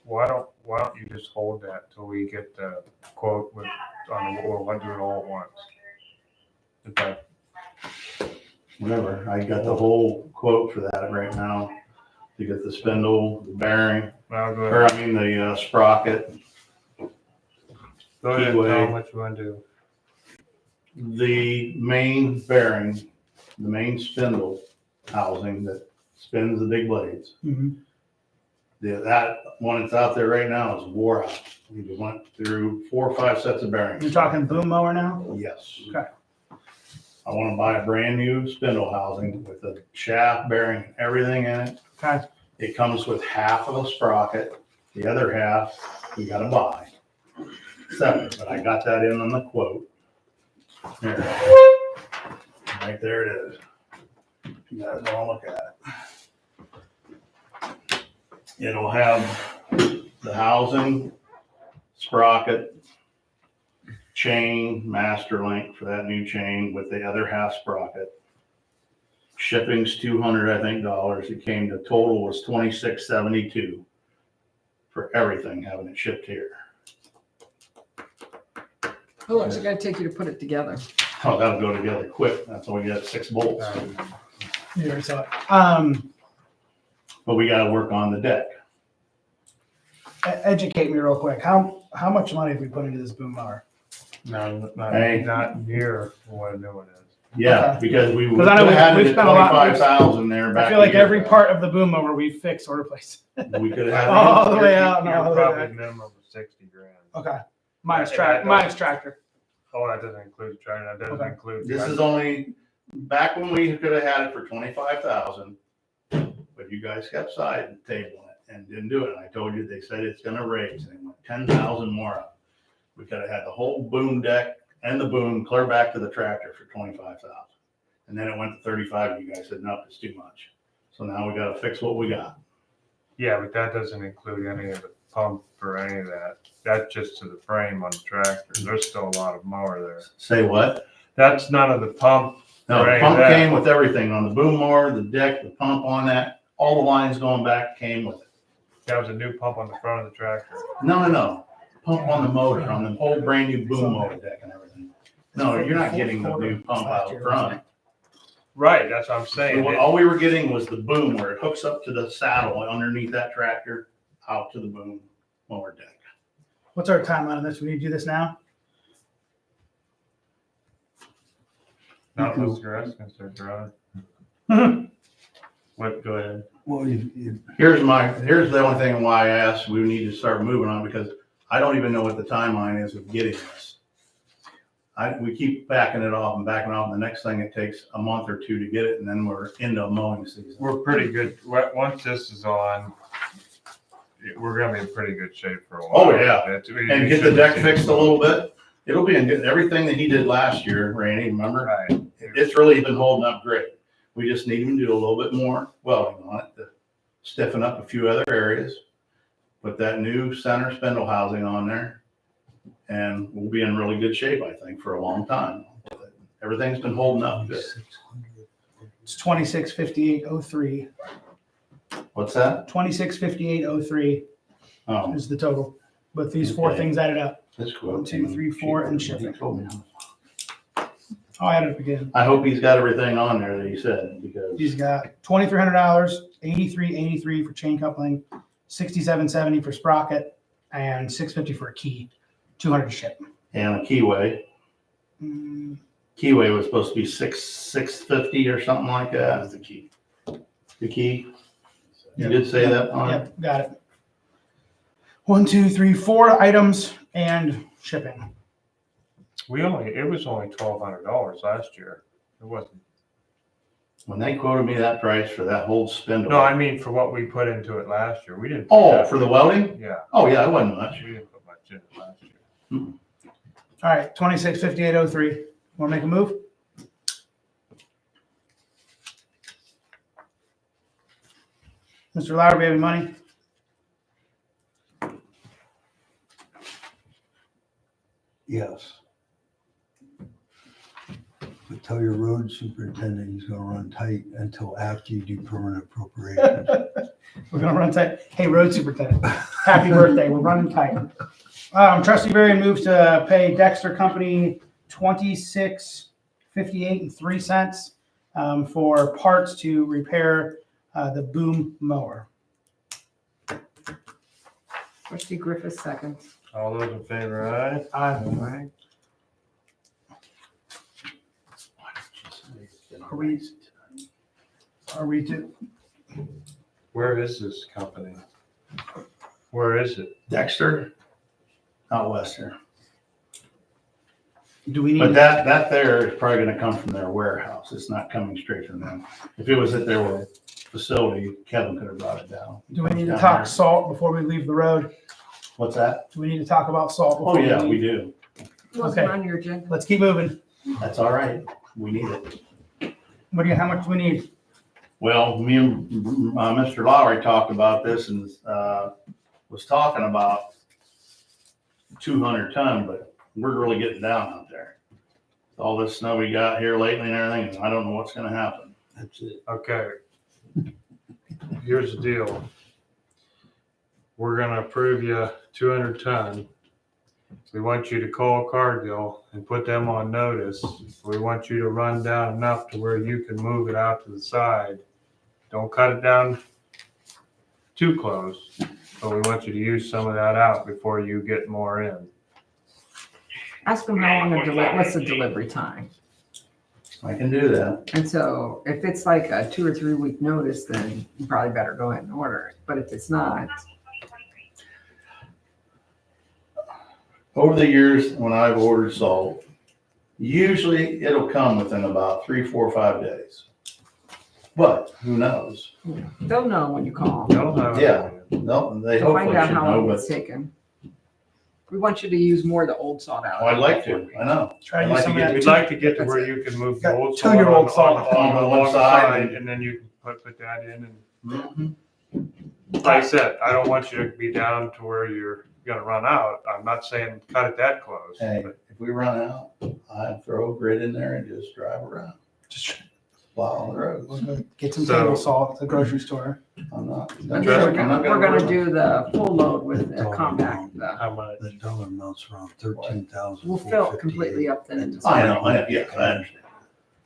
Why don't you just hold that till we get the quote with or want to do it all at once. Okay. Whatever. I got the whole quote for that right now. To get the spindle, the bearing, Well, go or ahead. I mean the sprocket, Go ahead, keyway. tell them what you want to do. the main bearing, the main spindle housing that spins the big blades. Mhm. That one that's out there right now is wore out. We went through 4 or 5 sets of bearings. You're talking boom mower now? Yes. Okay. I want to buy a brand new spindle housing with a shaft, bearing, everything in it. Okay. It comes with half of a sprocket. The other half we got to buy separate, but I got that in on the quote. There. Right there it is. You guys want to look at it. It'll have the housing, sprocket, chain, master link for that new chain with the other half sprocket. Shipping's $200, I think, dollars. It came to total was $26.72 for everything having it shipped here. How long is it gonna take you to put it together? Oh, that'll go together quick. That's why we got 6 bolts. You already saw it. But we got to work on the deck. Educate me real quick. How much money have we put into this boom mower? No, Hey. not near what a new one is. Yeah, Okay. because we would 'Cause I know have had we've it at spent a lot- 25,000 there back. I feel like a year every ago. part of the boom mower we've fixed or replaced. We could have had. All the way out and You're all the way probably back. minimum of 60 grand. Okay. Minus Yeah, tractor. yeah, Minus tractor. Oh, that doesn't include the trailer, that doesn't Okay. include. This is only, back when we could have had it for 25,000, but you guys kept side tabling it and didn't do it. And I told you, they said it's gonna raise, and it went 10,000 more up. We could have had the whole boom deck and the boom clear back to the tractor for 25,000. And then it went to 35, and you guys said, no, it's too much. So now we gotta fix what we got. Yeah, but that doesn't include any of the pump or any of that. That's just to the frame on the tractor. There's still a lot of mower there. Say what? That's none of the pump. No, the Right, pump that- came with everything on the boom mower, the deck, the pump on that, all the lines going back came with it. That was a new pump on the front of the tractor. No. Pump on the motor, on the whole brand new boom mower deck and everything. No, you're not getting the new pump out front. Right, that's what I'm saying. All we were getting was the boom where it hooks up to the saddle underneath that tractor, out to the boom mower deck. What's our timeline on this? We need to do this now? Not unless you're asking, sir, Gerard. What, go ahead. Well, Here's the only thing why I asked, we need to start moving on, because I don't even know what the timeline is of getting this. We keep backing it off, and the next thing it takes a month or 2 to get it, and then we're into mowing season. We're pretty good. Once this is on, we're gonna be in pretty good shape for a while. Oh, yeah. And get the deck fixed a little bit. It'll be in good, everything that he did last year, Randy, remember? Right. It's really been holding up great. We just need him to do a little bit more welding on it to stiffen up a few other areas. Put that new center spindle housing on there, and we'll be in really good shape, I think, for a long time. Everything's been holding up good. It's 265803. What's that? 265803 Oh, is the total. With these 4 Okay. things added up. this quote. 1, 2, 3, 4, and shipping. He told me. I'll add it up again. I hope he's got everything on there that he said, because He's got $2,300, $83.83 for chain coupling, $67.70 for sprocket, and $650 for a key. $200 to ship. and a keyway. Keyway was supposed to be $650 or something like that. That's the key. The key. You Yep. did say that on it? Yep, got it. 1, 2, 3, 4 items and shipping. It was only $1,200 last year. It wasn't. When they quoted me that price for that whole spindle. No, I mean for what we put into it last year. We didn't. put Oh, that- for the welding? Yeah, Oh, yeah, it wasn't much. we didn't put much in it last year. All right, 265803. Want to make a move? Mr. Lauer, we have any money? yes. But tell your road superintendent he's gonna run tight until after you do permanent appropriations. We're gonna run tight. Hey, road superintendent, happy birthday. We're running tight. Trustee Varian moves to pay Dexter Company $26.58 for parts to repair the boom mower. Trustee Griffith, second. All those in favor, aye? Aye. Are we to, Where is this company? Where is it? Dexter, out west here. do we need? But that there is probably gonna come from their warehouse. It's not coming straight from them. If it was at their facility, Kevin could have brought it down. Do we need to Down talk there. salt before we leave the road? What's that? Do we need to talk about salt Oh, before yeah, we we leave? do. Wasn't Okay. on your agenda. Let's keep moving. That's all right. We need it. How much do we need? Well, me and Mr. Lowry talked about this and was talking about 200 ton, but we're really getting down out there. All this snow we got here lately and everything, I don't know what's gonna happen. That's it. Okay. Here's the deal. We're gonna approve you 200 ton. We want you to call Cargill and put them on notice. We want you to run down enough to where you can move it out to the side. Don't cut it down too close, but we want you to use some of that out before you get more in. Ask them how long what's the delivery time? I can do that. And so if it's like a 2 or 3 week notice, then you probably better go ahead and order it. But if it's not, Over the years, when I've ordered salt, usually it'll come within about 3, 4, 5 days. But who knows? they'll know when you call. They'll know. Yeah. No, they To hopefully find out should how know, long but it's taken. We want you to use more of the old salt out. oh, I'd like to. I know. Try to I'd use like some to of get- that. We'd like to get to where you can move the Got old salt 2-year-old on salt on the one one side side, and- and then you can put that in. And Mhm. like I said, I don't want you to be down to where you're gonna run out. I'm not saying cut it that close. Hey, but if we run out, I'd throw a grid in there and just drive around, Just plow on the roads. we'll go get some So- table salt at the grocery store. I'm not. We're Trust me, gonna do the full load with the Dollar compact. amount. The- How much? The dollar amount's around 13,000. We'll fill it completely up then. I know, yeah, I understand.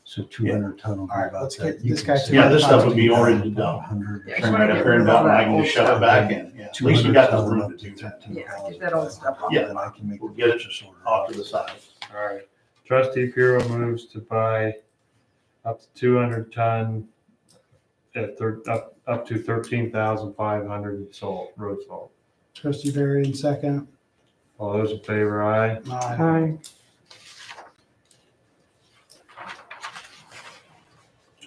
So 200 ton will be All right, about let's that. get You this can guy say to- Yeah, this stuff would be ordered to dump. 100. Yeah, Turn wanna it up get there and rid of dump, and I that can old just shove stuff. it back in. Yeah, at least we got the room to do that. Yeah, get that old stuff off. Yeah. Then I can make We'll the get it purchase order. off to the side. All right. Trustee Puro moves to buy up to 200 ton up to 13,500 salt, road salt. Trustee Varian, second. All those in favor, aye? Aye.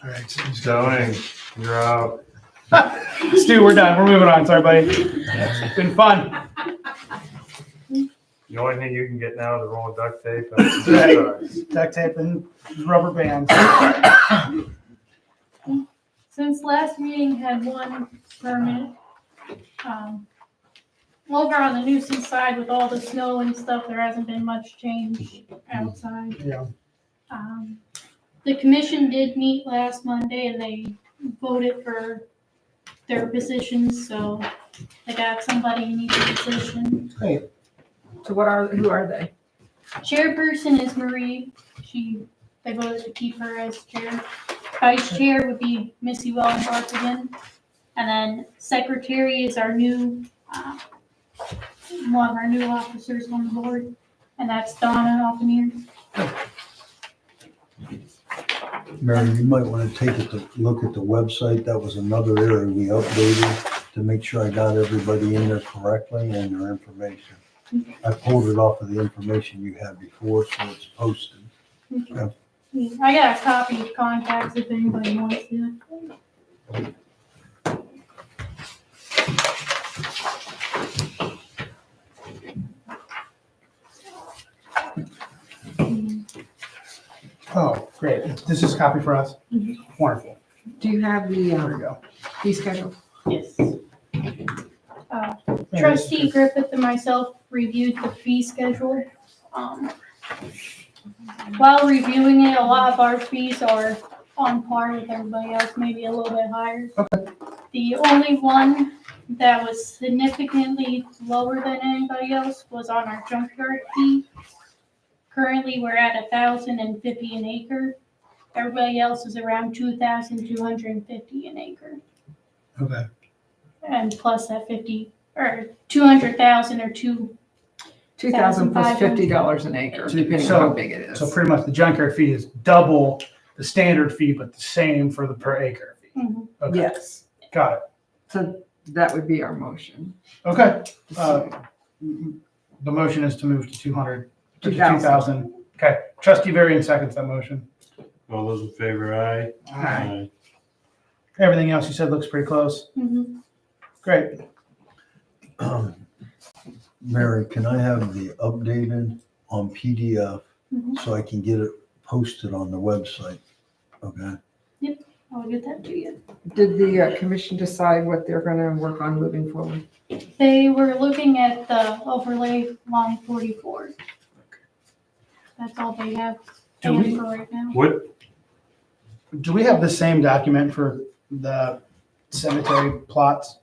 All right. so he's got- Zoning, you're out. Stu, we're done. We're moving on. Sorry, buddy. It's been fun. The only thing you can get now is a roll of duct tape. Duct tape and rubber bands. Since last meeting had one permit. Over on the nuisance side with all the snow and stuff, there hasn't been much change outside. Yeah. The commission did meet last Monday and they voted for their positions, so they got somebody in each position. Great. So who are they? Chairperson is Marie. They voted to keep her as chair. Vice chair would be Missy Wellenbarth again. And then secretary is our new, one of our new officers on the board. And that's Donna Alpenier. Mary, you might want to take a look at the website. That was another area we updated to make sure I got everybody in there correctly and their information. I pulled it off of the information you had before, so it's posted. I got a copy of contacts if anybody wants it. Oh, great. This is a copy for us. Wonderful. Do you have the There we go. fee schedule? Yes. Trustee Griffith and myself reviewed the fee schedule. While reviewing it, a lot of our fees are on par with everybody else, maybe a little bit higher. The only one that was significantly lower than anybody else was on our junkyard fee. Currently, we're at 1,050 an acre. Everybody else is around 2,250 an acre. Okay. And plus that 50, or 200,000 or two. 2,000 plus $50 an acre, depending on how big it is. So pretty much the junkyard fee is double the standard fee, but the same for the per acre fee. Mhm. Okay, Yes, got it. so that would be our motion. Okay, the motion is to move to 200, to 2,000. 2,000. Okay, trustee Varian seconds that motion. All those in favor, aye? Aye. Everything else you said looks pretty close. Mhm. Great. Mary, can I have the updated on PDF Mhm. so I can get it posted on the website? Okay, I'll get that to you. Did the commission decide what they're gonna work on moving forward? They were looking at the overlay line 44. That's all they have Do we- planned for right now. What, Do we have the same document for the cemetery plots?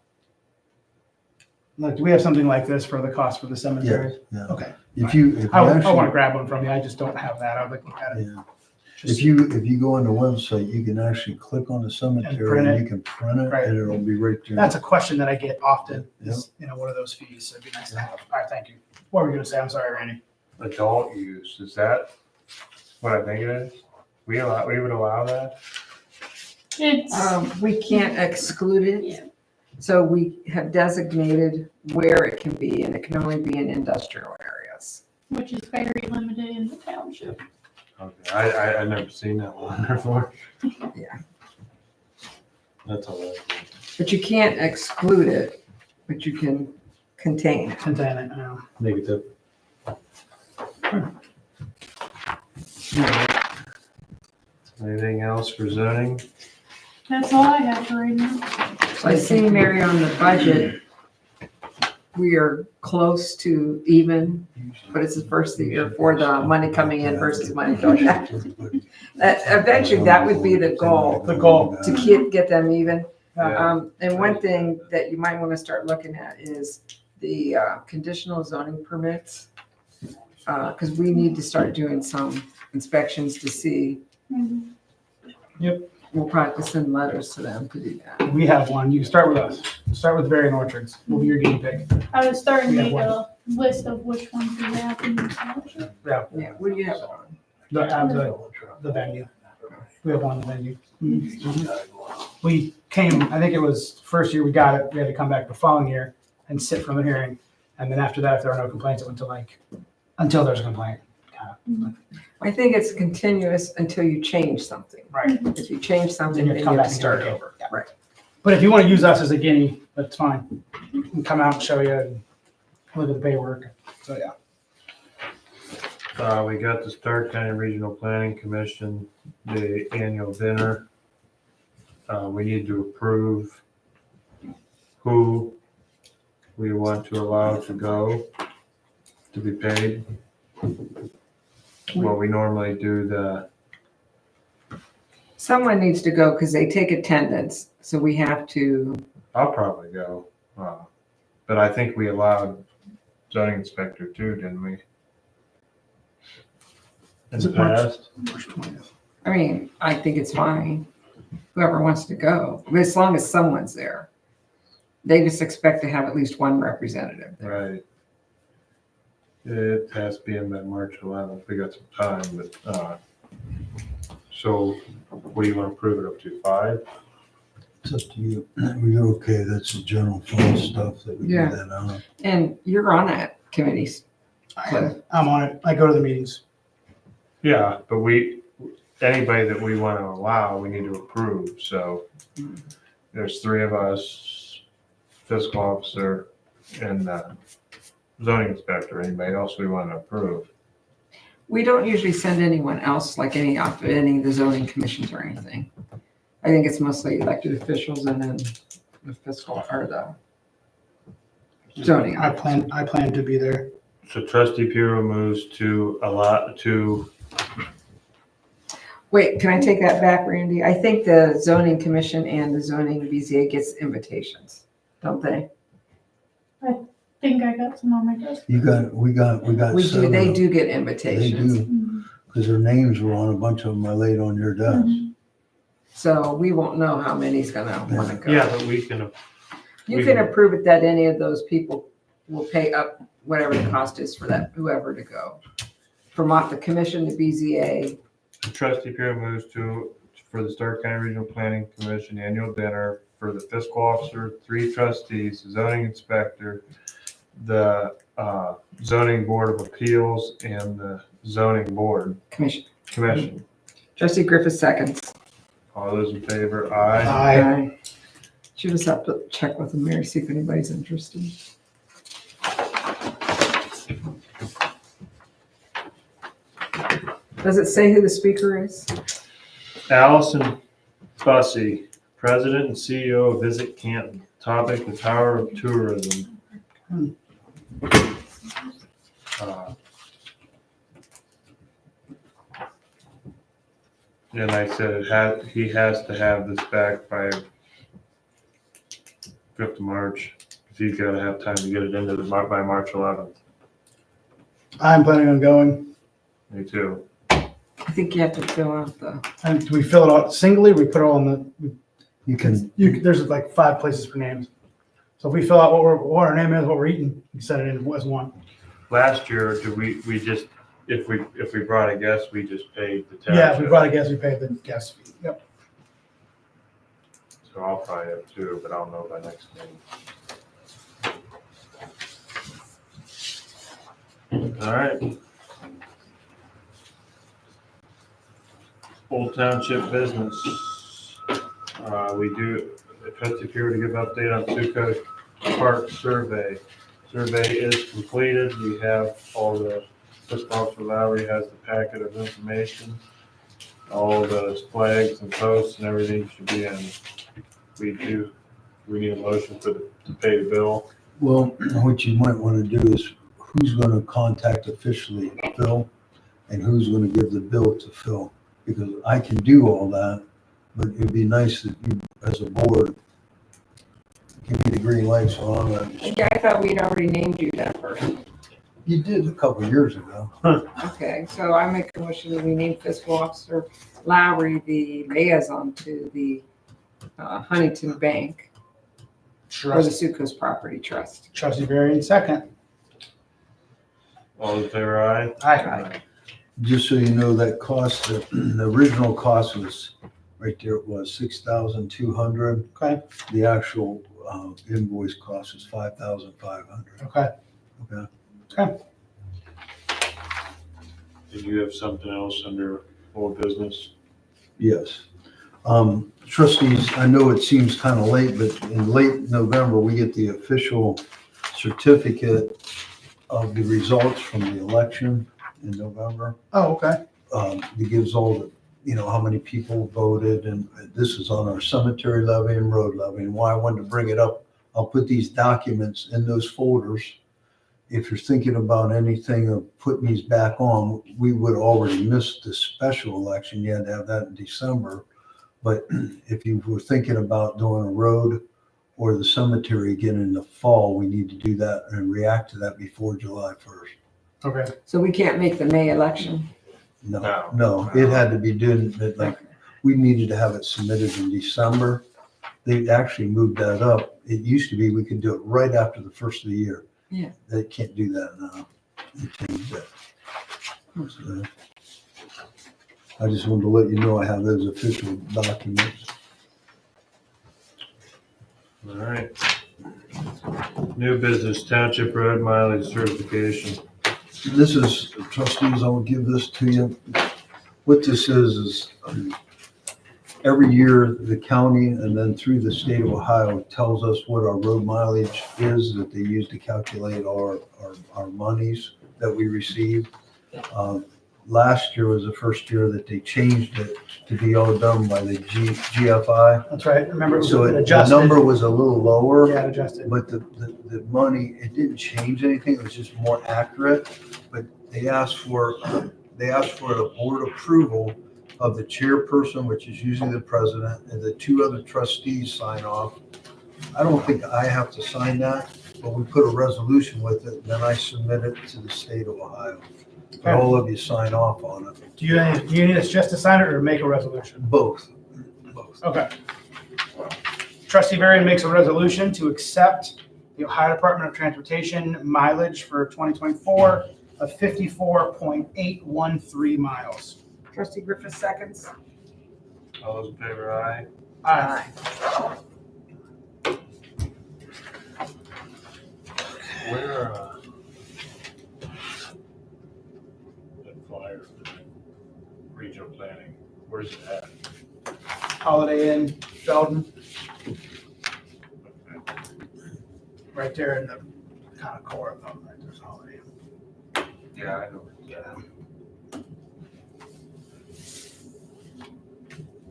Like, do we have something like this for the cost for the cemetery? yeah. Okay. If you I want to actually, grab one from you. I just don't have that. I'd like to look at it. yeah. If you go on the website, you can actually click on the cemetery print and it. you can print it Right. and it'll be right there. That's a question that I get often, is, what are those fees? So it'd be nice to have. All right, thank you. What were you gonna say? I'm sorry, Randy. Adult use, is that what I think it is? We would allow that? It's, We can't exclude Yeah. it. So we have designated where it can be, and it can only be in industrial areas. which is very limited in the township. Okay, I never seen that one before. Yeah. That's all right. But you can't exclude it, but you can contain it. Contain it, now. negative? Anything else for zoning? That's all I have for right now. So I see, Mary, on the budget, we are close to even, but it's the first of the year for the money coming in versus money going out. Eventually, that would be the goal, The goal. to get them even. Yeah. And one thing that you might want to start looking at is the conditional zoning permits. Because we need to start doing some inspections to see. Mhm. We'll probably have to send letters to them to do that. We have one. You can start with us. Start with Varian Orchards. We'll be your guinea pig. I was starting to We make have a list of which ones we have in the township. Yeah, what do you have it on? The venue. We have one venue. We came, I think it was first year we got it, we had to come back the following year and sit for the hearing. And then after that, if there were no complaints, it went to until there's a complaint. I think it's continuous until you change something. Right. If you change something, Then then you you come have back to and start do it over. again. Right. But if you want to use us as a guinea, that's fine. We can come out and show you and look at the paperwork. So, yeah. We got the Stark County Regional Planning Commission, the annual dinner. We need to approve who we want to allow to go to be paid. Well, we normally do Someone needs to go because they take attendance, so we have to, I'll probably go. But I think we allowed zoning inspector too, didn't we? In Is the it March? past? March 20th. I mean, I think it's fine. Whoever wants to go, but as long as someone's there. They just expect to have at least one representative there. Right. It has to be in by March 11th. We got some time, but, so what do you want to prove it up to, 5? It's up to you. We're okay. That's the general fund stuff that we do Yeah. that on. And you're on that committee. I'm on it. I go to the meetings. Yeah, but anybody that we want to allow, we need to approve, so there's 3 of us, fiscal officer and zoning inspector. Anybody else we want to approve? We don't usually send anyone else, like any of the zoning commissions or anything. I think it's mostly elected officials and then the fiscal or the zoning. I plan to be there. So trustee Puro moves to Wait, can I take that back, Randy? I think the zoning commission and the zoning BZA gets invitations. don't they? Think I got some on my desk. we got We do, seven they of do them. get They invitations. do, because their names were on a bunch of them I laid on your desk. So we won't know how many's gonna wanna go. Yeah, but we can, You can approve it that any of those people will pay up whatever the cost is for that, whoever to go. From off the commission, the BZA, Trustee Pierre moves for the Stark County Regional Planning Commission annual dinner for the fiscal officer, 3 trustees, the zoning inspector, the zoning board of appeals, and the zoning board commission. trustee Griffith seconds. All those in favor, aye. Aye. Should just have to check with them, Mary, see if anybody's interested. Does it say who the speaker is? Allison Bussey, President and CEO of Visit Canton. Topic, the power of tourism. And I said he has to have this back by 5th of March. Because he's got to have time to get it into by March 11th. I'm planning on going. Me too. I think you have to fill out the, And do we fill it out singly? We put it all in You can, there's like 5 places for names. So if we fill out what our name is, what we're eating, we set it in as one. Last year, we just, if we brought a guest, we just paid the tax. Yeah, if we brought a guest, we paid the guest fee. Yep. So I'll probably have 2, but I'll know by next meeting. All right. Old Township business. We do, trustee here to give update on Suco Park survey. Survey is completed. We have all the, Fiscal Officer Lowry has the packet of information. All the flags and posts and everything should be in. We need a motion to pay the bill. well, what you might want to do is who's going to contact officially Phil and who's going to give the bill to Phil. Because I can do all that, but it'd be nice that you, as a board, give me the green light so I'm not. yeah, I thought we'd already named you that person. You did a couple of years ago. Okay, so I make a motion that we name fiscal officer Lowry the liaison to the Huntington Bank for the Sucos Property Trust. Trustee Varian, second. All in favor, aye? Aye. Just so you know, that cost, the original cost was, right there, it was $6,200. Okay. The actual invoice cost was $5,500. Okay. Okay. Did you have something else under old business? Yes. Trustees, I know it seems kind of late, but in late November, we get the official certificate of the results from the election in November. Oh, okay. It gives all the, how many people voted, and this is on our cemetery levy and road levy. And why I wanted to bring it up, I'll put these documents in those folders. If you're thinking about anything of putting these back on, we would already miss the special election. You had to have that in December. But if you were thinking about doing a road or the cemetery again in the fall, we need to do that and react to that before July 1st. Okay. So we can't make the May election? No, it had to be done, we needed to have it submitted in December. They actually moved that up. It used to be we could do it right after the first of the year. Yeah. They can't do that now. They changed it. So, I just wanted to let you know I have those official documents. All right. New business, township road mileage certification. This is, trustees, I'll give this to you. What this is every year, the county and then through the state of Ohio tells us what our road mileage is that they use to calculate our monies that we receive. Last year was the first year that they changed it to be all done by the GFI. That's right. Remember, it was So the adjusted. number was a little lower. Yeah, adjusted. But the money, it didn't change anything, it was just more accurate. But they asked for the board approval of the chairperson, which is usually the president, and the 2 other trustees sign off I don't think I have to sign that, but we put a resolution with it, then I submit it to the state of Ohio. But all of you sign off on it, Do you need us just to sign it or make a resolution? both. Okay. Trustee Varian makes a resolution to accept the Ohio Department of Transportation mileage for 2024 of 54.813 miles. Trustee Griffith seconds. All those in favor, aye. Aye. Where, That flyer, regional planning, where's it at? Holiday Inn, Belden. Right there in the kind of core of them, right there's Holiday Inn. yeah, I know. Yeah.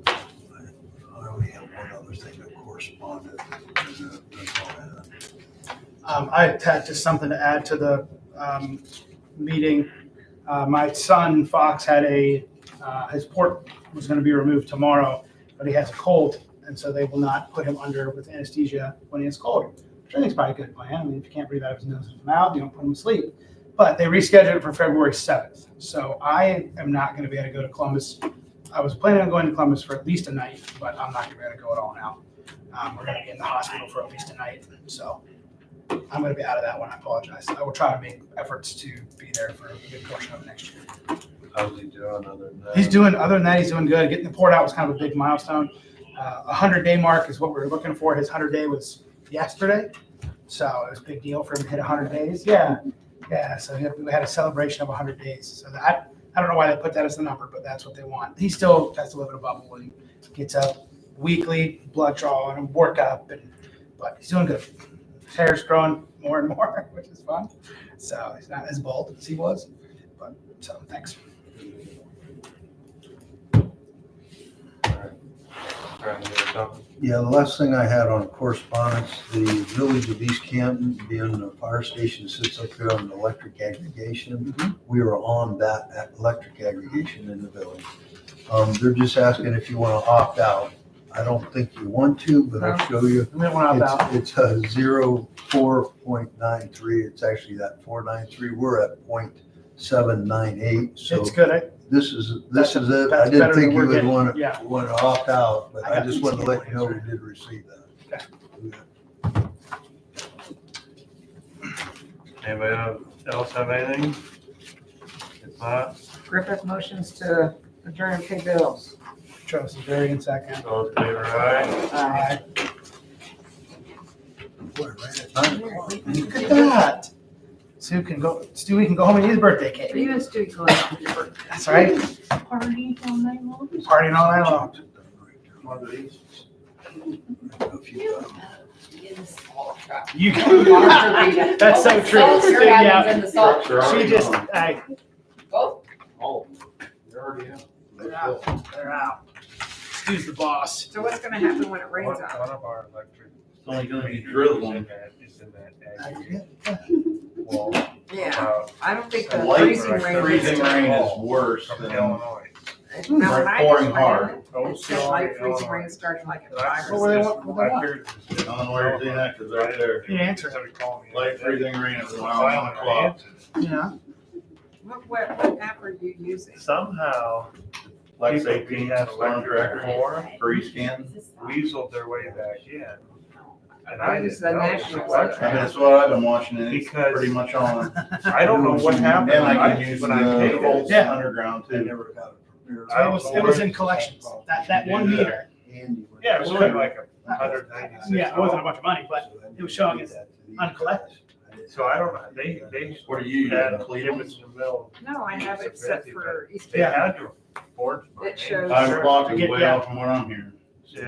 I only have one other thing that corresponded. That's all I had. I had just something to add to the meeting. My son Fox had his port was going to be removed tomorrow, but he has a cold, and so they will not put him under with anesthesia when he has cold, which I think is probably a good plan. I mean, if you can't breathe out of his nose and his mouth, you don't put him to sleep. But they rescheduled it for February 7th, so I am not going to be able to go to Columbus. I was planning on going to Columbus for at least a night, but I'm not going to be able to go at all now. We're going to be in the hospital for at least a night, so I'm going to be out of that one. I apologize. I will try to make efforts to be there for a good portion of next year. How's he doing other than that? Other than that, he's doing good. Getting the port out was kind of a big milestone. 100-day mark is what we were looking for. His 100-day was yesterday, so it was a big deal for him to hit 100 days. Yeah. So we had a celebration of 100 days. So that, I don't know why they put that as the number, but that's what they want. He still has to live in a bubble and gets a weekly blood draw and a workup, but he's doing good. His hair's growing more and more, which is fun. So he's not as bald as he was, but so thanks. Trying to get something. Yeah, the last thing I had on correspondence, the village of East Canton, being the fire station sits up there on the electric aggregation. We are on that electric aggregation in the village. They're just asking if you want to opt out. I don't think you want to, but I'll show you. We don't want to opt out. It's a 04.93. It's actually that 493. We're at 0.798. So It's good. this is it. That's I didn't better think than we're you would getting. want Yeah. to opt out, but I I got just the wanted to let you know we answer. did receive that. Anybody else have anything? If not, Griffith motions to adjourn and pay bills. Trustee Varian second. all in favor, aye. Aye. Boy, right at 9 o'clock. Look at that. Stewie can go home and eat his birthday cake. Even Stewie collect your birthday. That's right. Party all night long. Partying all night long. One of these? You can. That's so true. Your Yeah. items in the salt. She just, Oh, Oh, you're already out. they're out. Who's the boss? So what's gonna happen when it rains One out? of our electric. It's only gonna be drizzling. It's in that aggregate Yeah. wall. Yeah, About I don't think the Light freezing rain. freezing rain is worse from than Illinois. No, when I pouring was hard. planning, it said light freezing rain starting like at 5 What or were they 6. want? What they want? I don't know where you're seeing that, cause right there, You answer. Somebody called me. light freezing rain at So 1 finally I o'clock. answered. Yeah. What app are you using? Somehow, Lex people 18 had storm electric tracker before for East Canton. weaseled their way back in. And I I use didn't the know. national I mean, that's what I've been watching, and it's Because- pretty much on. I don't know what happened. And I can use when I paid the it. Volts Yeah. underground I too. never got it prepared. It was in collections. That one meter. Yeah, it was only like 196. Yeah, it wasn't a bunch of money, but it was showing as uncollected. So I don't know, they What are you had using, Cleveland? given the mill. No, I have it set for East They Canton. had your boards. It shows- 5 o'clock is Get- way yeah. off from what I'm hearing.